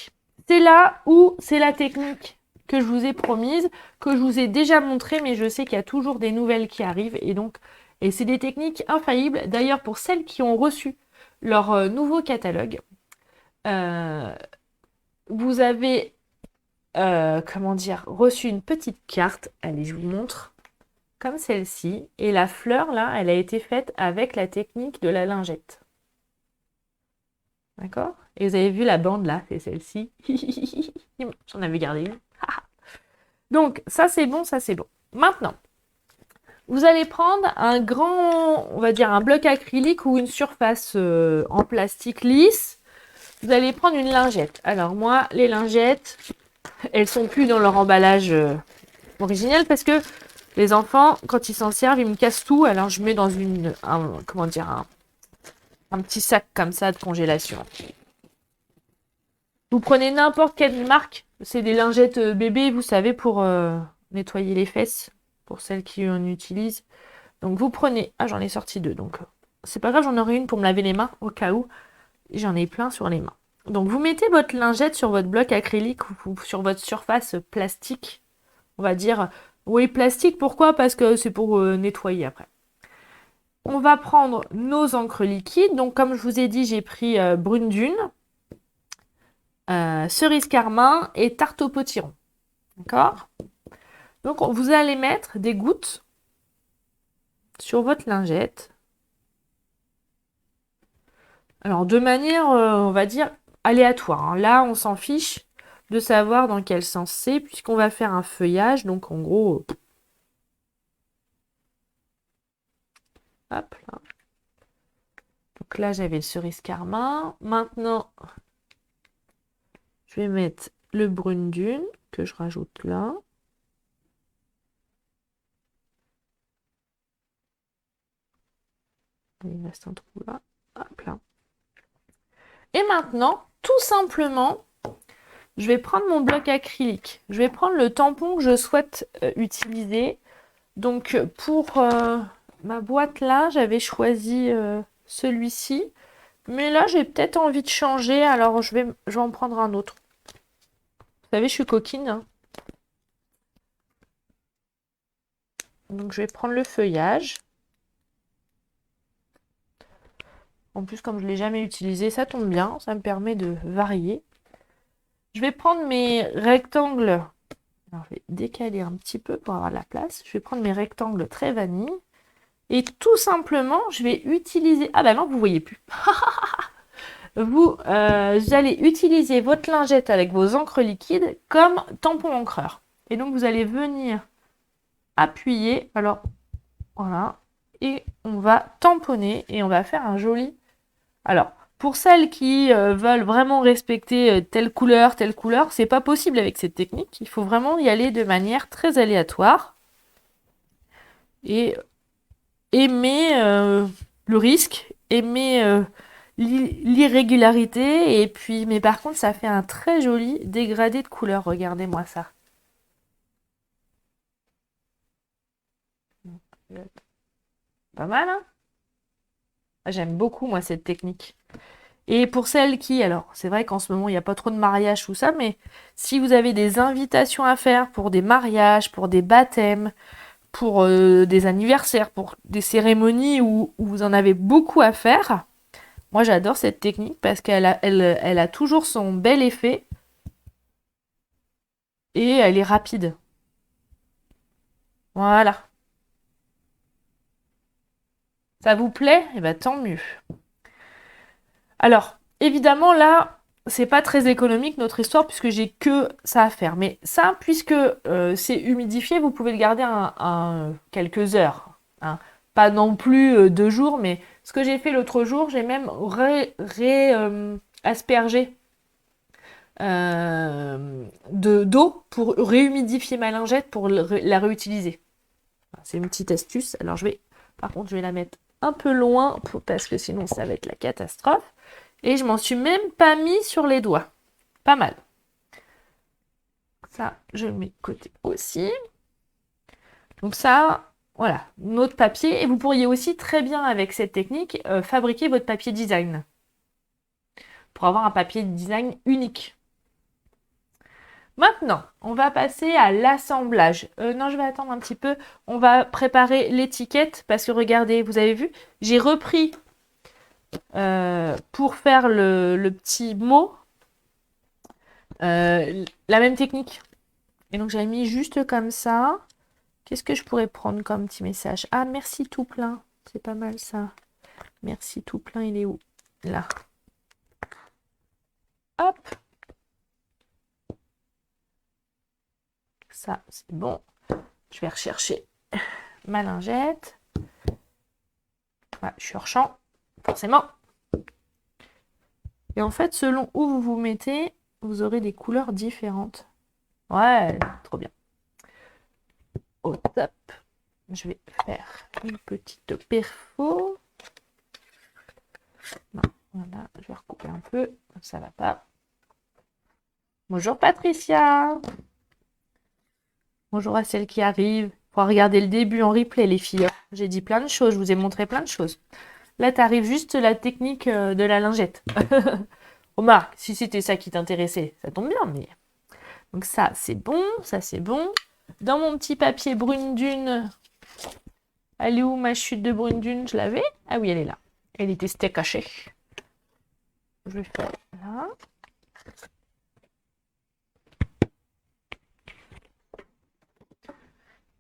c'est là où c'est la technique que je vous ai promise, que je vous ai déjà montré, mais je sais qu'il y a toujours des nouvelles qui arrivent. Et c'est des techniques infaillibles. D'ailleurs, pour celles qui ont reçu leur nouveau catalogue, euh, vous avez, comment dire, reçu une petite carte. Allez, je vous montre. Comme celle-ci. Et la fleur, là, elle a été faite avec la technique de la lingette. D'accord? Et vous avez vu la bande, là, c'est celle-ci. J'en avais gardé une. Donc, ça, c'est bon, ça, c'est bon. Maintenant, vous allez prendre un grand, on va dire un bloc acrylique ou une surface en plastique lisse. Vous allez prendre une lingette. Alors moi, les lingettes, elles sont plus dans leur emballage original parce que les enfants, quand ils s'en servent, ils me cassent tout. Alors je mets dans comment dire, un petit sac comme ça de congélation. Vous prenez n'importe quelle marque. C'est des lingettes bébés, vous savez, pour nettoyer les fesses, pour celles qui en utilisent. Donc vous prenez... Ah, j'en ai sorti deux, donc c'est pas grave, j'en aurai une pour me laver les mains, au cas où. J'en ai plein sur les mains. Donc vous mettez votre lingette sur votre bloc acrylique ou sur votre surface plastique. On va dire... Oui, plastique, pourquoi? Parce que c'est pour nettoyer après. On va prendre nos encres liquides. Donc comme je vous ai dit, j'ai pris Brune Dune, Cerise Carmin et Tarte au potiron. D'accord? Donc vous allez mettre des gouttes sur votre lingette. Alors de manière, on va dire, aléatoire. Hein. Là, on s'en fiche de savoir dans quel sens c'est, puisqu'on va faire un feuillage. Donc en gros, hop là. Donc là, j'avais le cerise carmin. Maintenant, je vais mettre le brune dune que je rajoute là. Il reste un trou là. Hop là. Et maintenant, tout simplement, je vais prendre mon bloc acrylique. Je vais prendre le tampon que je souhaite utiliser. Donc pour ma boîte là, j'avais choisi celui-ci. Mais là, j'ai peut-être envie de changer, alors je vais en prendre un autre. Vous savez, je suis coquine. Hein. Donc je vais prendre le feuillage. En plus, comme je ne l'ai jamais utilisé, ça tombe bien. Ça me permet de varier. Je vais prendre mes rectangles. Alors, je vais décaler un petit peu pour avoir de la place. Je vais prendre mes rectangles très vanille. Et tout simplement, je vais utiliser... Ah bah non, vous ne voyez plus. Vous allez utiliser votre lingette avec vos encres liquides comme tampon encreur. Et donc, vous allez venir appuyer. Alors, voilà. Et on va tamponner et on va faire un joli... Alors, pour celles qui veulent vraiment respecter telle couleur, c'est pas possible avec cette technique. Il faut vraiment y aller de manière très aléatoire. Et aimer le risque, aimer l'irrégularité. Et puis, mais par contre, ça fait un très joli dégradé de couleur. Regardez-moi ça. Pas mal, hein? J'aime beaucoup, moi, cette technique. Et pour celles qui, alors, c'est vrai qu'en ce moment, il n'y a pas trop de mariages, tout ça, mais si vous avez des invitations à faire pour des mariages, pour des baptêmes, pour des anniversaires, pour des cérémonies où vous en avez beaucoup à faire, moi, j'adore cette technique parce elle a toujours son bel effet et elle est rapide. Voilà. Ça vous plaît? Eh bien, tant mieux. Alors, évidemment, là, c'est pas très économique notre histoire puisque j'ai que ça à faire. Mais ça, puisque c'est humidifié, vous pouvez le garder quelques heures. Hein. Pas non plus 2 jours, mais ce que j'ai fait l'autre jour, j'ai même aspergé d'eau pour réhumidifier ma lingette pour la réutiliser. C'est une petite astuce. Alors par contre, je vais la mettre un peu loin parce que sinon ça va être la catastrophe. Et je m'en suis même pas mis sur les doigts. Pas mal. Ça, je le mets de côté aussi. Donc ça, Voilà, notre papier. Et vous pourriez aussi très bien, avec cette technique, fabriquer votre papier design. Pour avoir un papier design unique. Maintenant, on va passer à l'assemblage. Non, je vais attendre un petit peu. On va préparer l'étiquette parce que regardez, vous avez vu, j'ai repris pour faire le petit mot la même technique. Et donc, j'avais mis juste comme ça. Qu'est-ce que je pourrais prendre comme petit message? Ah, merci tout plein. C'est pas mal ça. Merci tout plein, il est où? Là. Hop. Ça, c'est bon. Je vais rechercher ma lingette. Voilà, je suis hors champ, forcément. Et en fait, selon où vous vous mettez, vous aurez des couleurs différentes. Ouais, trop bien. Au top. Je vais faire une petite perfo. Non, voilà, je vais recouper un peu. Ça va pas. Bonjour Patricia. Bonjour à celles qui arrivent. Faut regarder le début en replay, les filles. J'ai dit plein de choses, je vous ai montré plein de choses. Là, t'arrives juste la technique de la lingette. Omar, si c'était ça qui t'intéressait, ça tombe bien, mais... Donc ça, c'est bon, ça, c'est bon. Dans mon petit papier brune dune, elle est où ma chute de brune dune? Je l'avais? Ah oui, elle est là. Elle était cachée. Je vais faire là.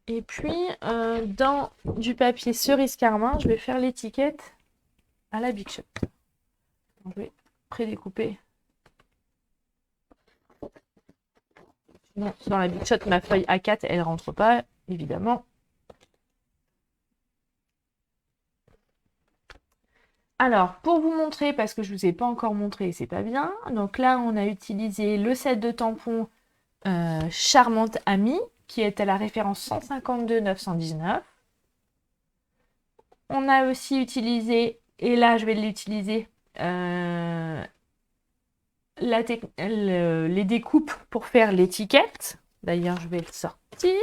Et puis, dans du papier cerise carmin, je vais faire l'étiquette à la Big Shot. Donc, je vais prédécouper. Non, dans la Big Shot, ma feuille A4, elle rentre pas, évidemment. Alors, pour vous montrer, parce que je ne vous ai pas encore montré, c'est pas bien. Donc là, on a utilisé le set de tampons Charmante Amie, qui est à la référence 152 919. On a aussi utilisé, et là, je vais l'utiliser, les découpes pour faire l'étiquette. D'ailleurs, je vais le sortir.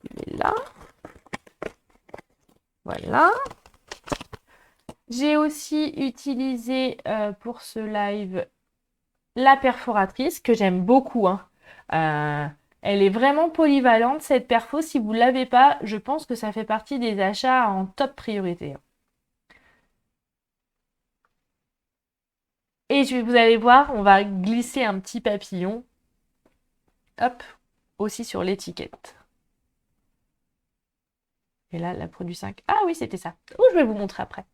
Il est là. Voilà. J'ai aussi utilisé pour ce live la perforatrice que j'aime beaucoup. Hein. Elle est vraiment polyvalente cette perfo. Si vous ne l'avez pas, je pense que ça fait partie des achats en top priorité. Et vous allez voir, on va glisser un petit papillon. Hop, aussi sur l'étiquette. Et là, la produit 5. Ah oui, c'était ça. Oh, je vais vous montrer après.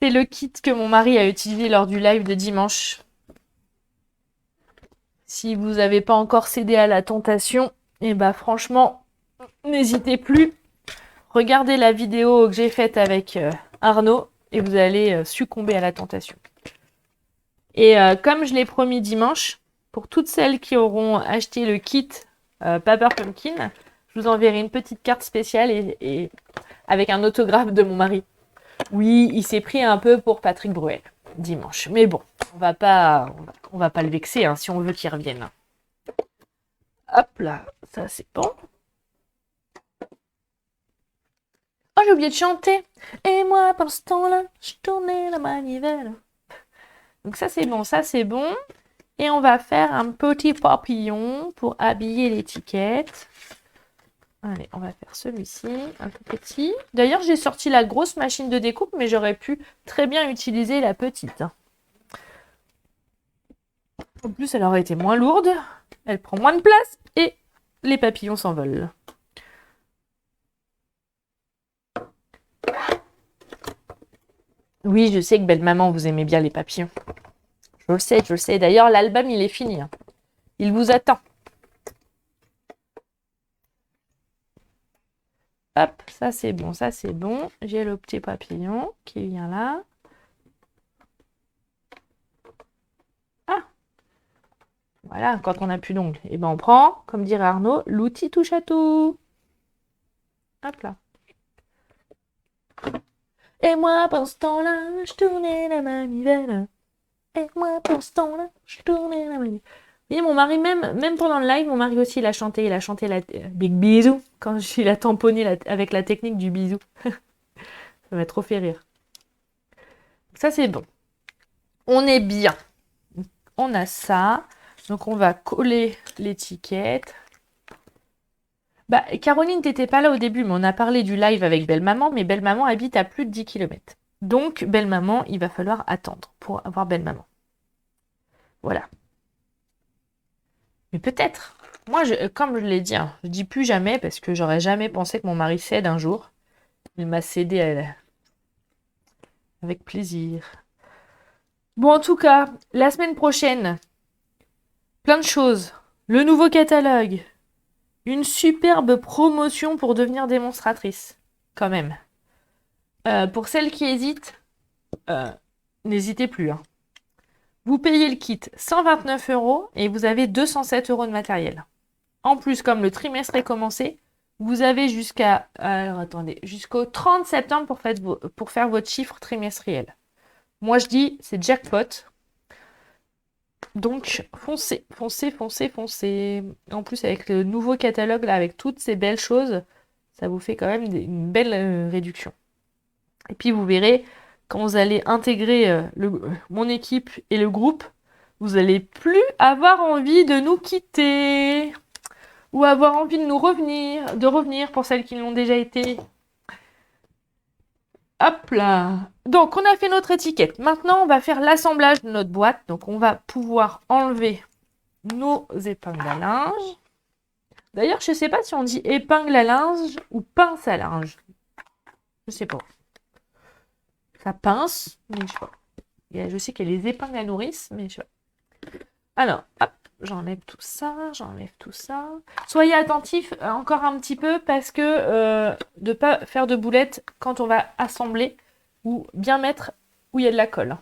C'est le kit que mon mari a utilisé lors du live de dimanche. Si vous n'avez pas encore cédé à la tentation, eh ben franchement, n'hésitez plus. Regardez la vidéo que j'ai faite avec Arnaud et vous allez succomber à la tentation. Et comme je l'ai promis dimanche, pour toutes celles qui auront acheté le kit Paper Pumpkin, je vous enverrai une petite carte spéciale et avec un autographe de mon mari. Oui, il s'est pris un peu pour Patrick Bruel dimanche. Mais bon, on va pas le vexer hein, si on veut qu'il revienne. Hop là, ça c'est bon. Oh, j'ai oublié de chanter. Et moi, pendant ce temps-là, je tournais la manivelle. Donc ça c'est bon, ça c'est bon. Et on va faire un petit papillon pour habiller l'étiquette. Allez, on va faire celui-ci, un peu petit. D'ailleurs, j'ai sorti la grosse machine de découpe, mais j'aurais pu très bien utiliser la petite. En plus, elle aurait été moins lourde, elle prend moins de place et les papillons s'envolent. Oui, je sais que belle maman, vous aimez bien les papillons. Je le sais, je le sais. D'ailleurs, l'album, il est fini. Hein. Il vous attend. Hop, ça c'est bon, ça c'est bon. J'ai le petit papillon qui vient là. Ah, voilà, quand on n'a plus d'ongles, et ben on prend, comme dirait Arnaud, l'outil touche à tout. Hop là. Et moi, pendant ce temps-là, je tournais la manivelle. Et moi, pendant ce temps-là, je tournais la manivelle. Et mon mari, même pendant le live, mon mari aussi, il a chanté la Big Bisou, quand il a tamponné avec la technique du bisou. Ça m'a trop fait rire. Ça, c'est bon. On est bien. On a ça. Donc, on va coller l'étiquette. Bah, Caroline, t'étais pas là au début, mais on a parlé du live avec Belle-Maman, mais Belle-Maman habite à plus de 10 km. Donc, Belle-Maman, il va falloir attendre pour avoir Belle-Maman. Voilà. Mais peut-être. Moi, comme je l'ai dit, hein, je dis plus jamais parce que j'aurais jamais pensé que mon mari cède un jour. Il m'a cédé avec plaisir. Bon, en tout cas, la semaine prochaine, plein de choses. Le nouveau catalogue. Une superbe promotion pour devenir démonstratrice. Quand même. Pour celles qui hésitent, n'hésitez plus. Hein. Vous payez le kit 129 € et vous avez 207 € de matériel. En plus, comme le trimestre est commencé, vous avez jusqu'au 30 septembre pour faire votre chiffre trimestriel. Moi, je dis, c'est jackpot. Donc, foncez, foncez, foncez, foncez. En plus, avec le nouveau catalogue, là, avec toutes ces belles choses, ça vous fait quand même une belle réduction. Et puis, vous verrez, quand vous allez intégrer mon équipe et le groupe, vous n'allez plus avoir envie de nous quitter. Ou avoir envie de revenir pour celles qui l'ont déjà été. Hop là. Donc, on a fait notre étiquette. Maintenant, on va faire l'assemblage de notre boîte. Donc, on va pouvoir enlever nos épingles à linge. D'ailleurs, je ne sais pas si on dit épingle à linge ou pince à linge. Je ne sais pas. Ça pince, mais je ne sais pas. Je sais qu'il y a les épingles à nourrice, mais je sais pas. Alors, hop. J'enlève tout ça, j'enlève tout ça. Soyez attentifs encore un petit peu parce que de ne pas faire de boulettes quand on va assembler ou bien mettre où il y a de la colle.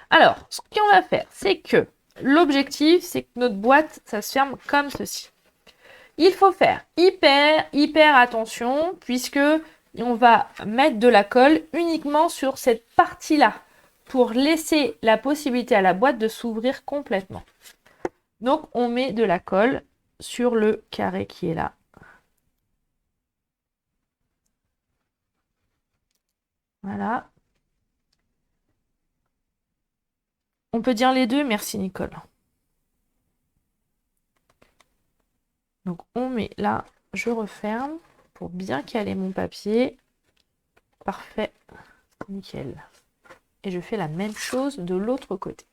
Alors, ce qu'on va faire, c'est que l'objectif, c'est que notre boîte, ça se ferme comme ceci. Il faut faire hyper attention puisque on va mettre de la colle uniquement sur cette partie-là pour laisser la possibilité à la boîte de s'ouvrir complètement. Donc, on met de la colle sur le carré qui est là. Voilà. On peut dire les deux, merci Nicole. Donc, on met là, je referme pour bien caler mon papier. Parfait, nickel. Et je fais la même chose de l'autre côté.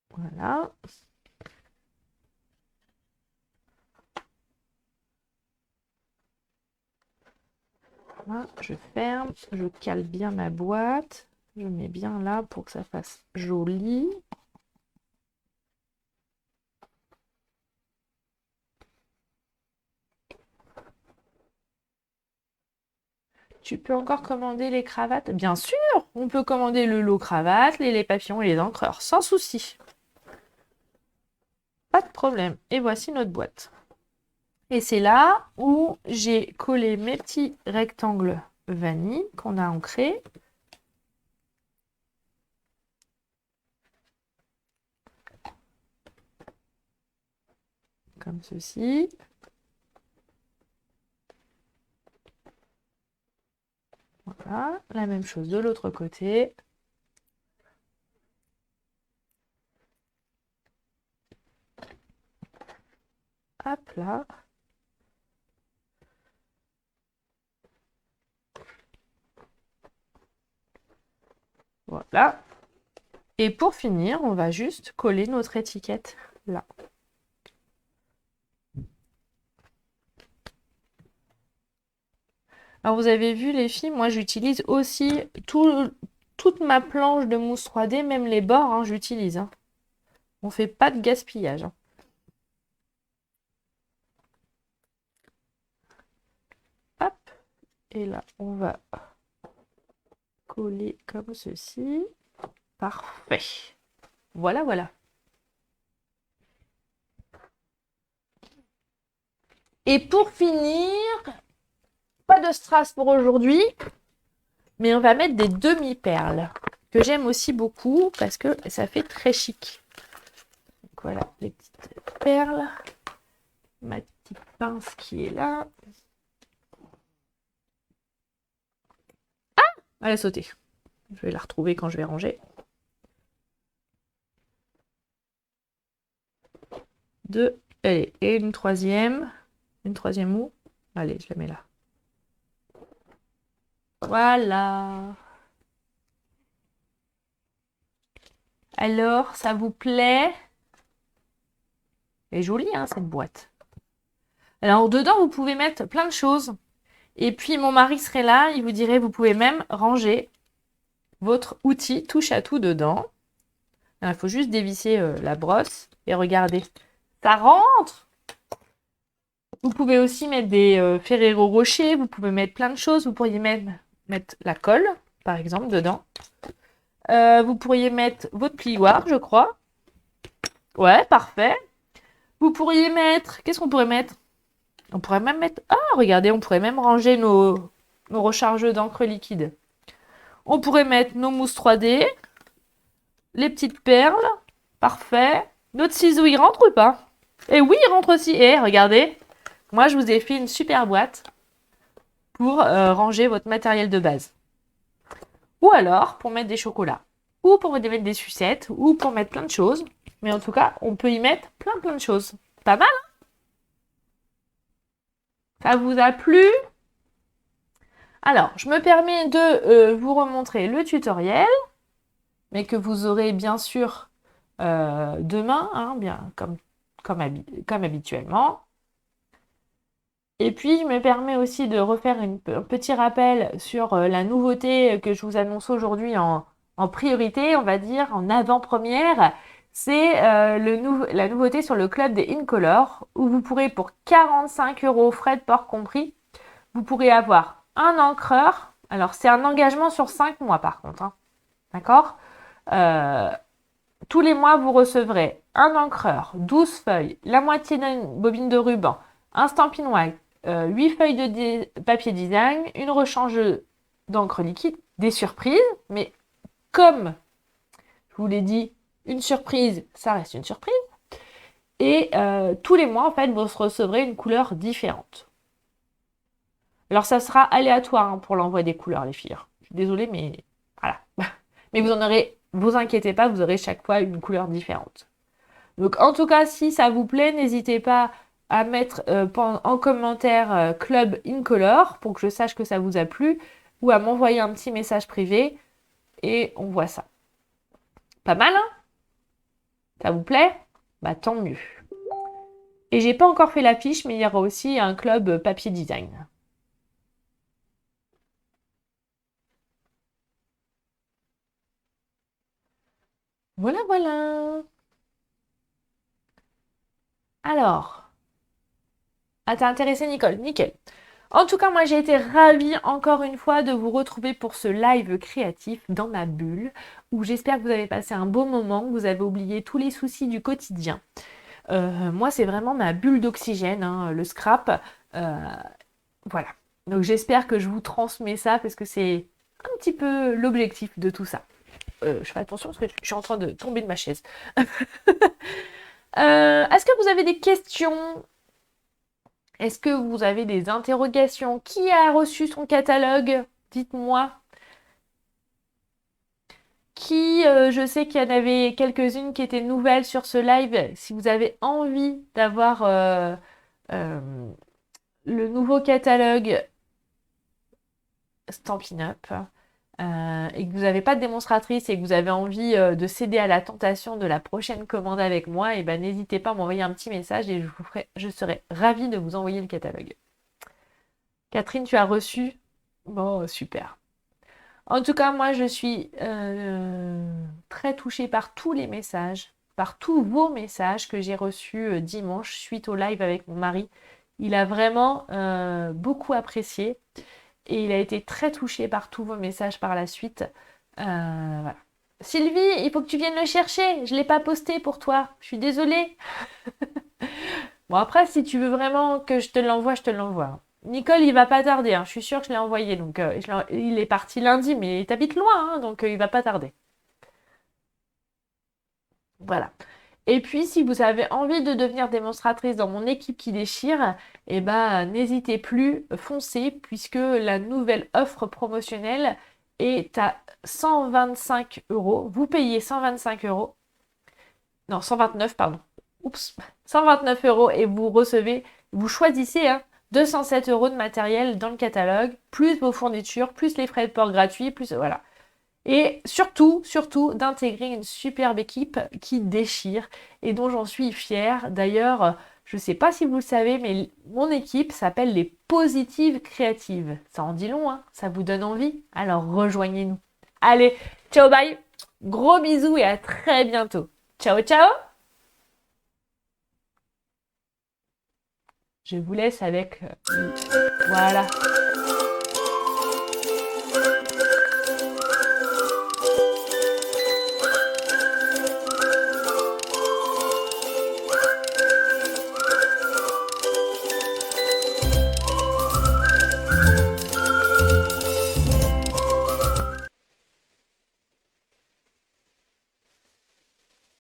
Voilà. Là, je ferme, je cale bien ma boîte. Je mets bien là pour que ça fasse joli. Tu peux encore commander les cravates? Bien sûr, on peut commander le lot cravate, les papillons et les encreurs, sans souci. Pas de problème. Et voici notre boîte. Et c'est là où j'ai collé mes petits rectangles vanille qu'on a ancrés. Comme ceci. Voilà, la même chose de l'autre côté. Hop là. Voilà. Et pour finir, on va juste coller notre étiquette là. Alors vous avez vu les filles, moi j'utilise aussi toute ma planche de mousse 3D, même les bords, hein, j'utilise. Hein. On fait pas de gaspillage. Hein. Hop. Et là, on va coller comme ceci. Parfait. Voilà, voilà. Et pour finir, pas de strass pour aujourd'hui. Mais on va mettre des demi-perles, que j'aime aussi beaucoup parce que ça fait très chic. Donc voilà, les petites perles. Ma petite pince qui est là. Elle a sauté. Je vais la retrouver quand je vais ranger. Deux. Allez, et une troisième. Une troisième où? Allez, je la mets là. Voilà. Alors, ça vous plaît? Elle est jolie, hein, cette boîte. Alors, dedans, vous pouvez mettre plein de choses. Et puis, mon mari serait là, il vous dirait, vous pouvez même ranger votre outil touche à tout dedans. Il faut juste dévisser la brosse. Et regardez, ça rentre! Vous pouvez aussi mettre des Ferrero Rocher, vous pouvez mettre plein de choses. Vous pourriez mettre la colle, par exemple, dedans. Vous pourriez mettre votre plioir, je crois. Ouais, parfait. Vous pourriez mettre... Qu'est-ce qu'on pourrait mettre? On pourrait même mettre... Ah, regardez, on pourrait même ranger nos rechargeurs d'encre liquide. On pourrait mettre nos mousses 3D, les petites perles. Parfait. Notre ciseau, il rentre ou pas? Et oui, il rentre aussi. Et regardez, moi, je vous ai fait une super boîte pour ranger votre matériel de base. Ou alors, pour mettre des chocolats. Ou pour mettre des sucettes. Ou pour mettre plein de choses. Mais en tout cas, on peut y mettre plein de choses. Pas mal, hein? Ça vous a plu? Alors, je me permets de vous remontrer le tutoriel. Mais que vous aurez bien sûr demain, hein, bien, comme habituellement. Et puis, je me permets aussi de refaire un petit rappel sur la nouveauté que je vous annonce aujourd'hui en priorité, on va dire, en avant-première. C'est la nouveauté sur le club des Incolor, où vous pourrez, pour 45 €, frais de port compris, vous pourrez avoir un encreur. Alors, c'est un engagement sur 5 mois, par contre. Hein. D'accord? Tous les mois, vous recevrez un encreur, 12 feuilles, la moitié d'une bobine de ruban, un stampin' 8 feuilles de papier design, une rechangeuse d'encre liquide, des surprises, mais comme je vous l'ai dit, une surprise, ça reste une surprise. Et tous les mois, en fait, vous recevrez une couleur différente. Alors, ça sera aléatoire hein, pour l'envoi des couleurs, les filles. Je suis désolée, mais voilà. Mais vous inquiétez pas, vous aurez chaque fois une couleur différente. Donc, en tout cas, si ça vous plaît, n'hésitez pas à mettre en commentaire Club Incolor pour que je sache que ça vous a plu ou à m'envoyer un petit message privé et on voit ça. Pas mal, hein? Ça vous plaît? Bah, tant mieux. Et j'ai pas encore fait l'affiche, mais il y aura aussi un club papier design. Voilà, voilà. Alors, t'es intéressée, Nicole? Nickel. En tout cas, moi, j'ai été ravie encore une fois de vous retrouver pour ce live créatif dans ma bulle, où j'espère que vous avez passé un beau moment, que vous avez oublié tous les soucis du quotidien. Moi, c'est vraiment ma bulle d'oxygène, hein, le scrap. Voilà. Donc, j'espère que je vous transmets ça, parce que c'est un petit peu l'objectif de tout ça. Je fais attention, parce que je suis en train de tomber de ma chaise. Est-ce que vous avez des questions? Est-ce que vous avez des interrogations? Qui a reçu son catalogue? Dites-moi. Je sais qu'il y en avait quelques-unes qui étaient nouvelles sur ce live. Si vous avez envie d'avoir euh, le nouveau catalogue Stampin' Up et que vous n'avez pas de démonstratrice et que vous avez envie de céder à la tentation de la prochaine commande avec moi, et ben n'hésitez pas à m'envoyer un petit message et je serai ravie de vous envoyer le catalogue. Catherine, tu as reçu? Bon, super. En tout cas, moi, je suis très touchée par tous les messages, par tous vos messages que j'ai reçus dimanche suite au live avec mon mari. Il a vraiment beaucoup apprécié et il a été très touché par tous vos messages par la suite. Voilà. Sylvie, il faut que tu viennes le chercher. Je ne l'ai pas posté pour toi. Je suis désolée. Bon, après, si tu veux vraiment que je te l'envoie, je te l'envoie. Nicole, il va pas tarder, hein. Je suis sûre que je l'ai envoyé. Donc, il est parti lundi, mais il habite loin, hein, donc il va pas tarder. Voilà. Et puis, si vous avez envie de devenir démonstratrice dans mon équipe qui déchire, eh ben, n'hésitez plus, foncez, puisque la nouvelle offre promotionnelle est à 125 euros. Vous payez 125 euros. Non, 129, pardon. Oups. 129 euros et vous recevez, vous choisissez, hein, 207 euros de matériel dans le catalogue, plus vos fournitures, plus les frais de port gratuits, plus voilà. Et surtout, surtout, d'intégrer une superbe équipe qui déchire et dont j'en suis fière. D'ailleurs, je ne sais pas si vous le savez, mais mon équipe s'appelle les Positives Créatives. Ça en dit long, hein? Ça vous donne envie? Alors rejoignez-nous. Allez, ciao, bye! Gros bisous et à très bientôt. Ciao, ciao! Je vous laisse avec... voilà.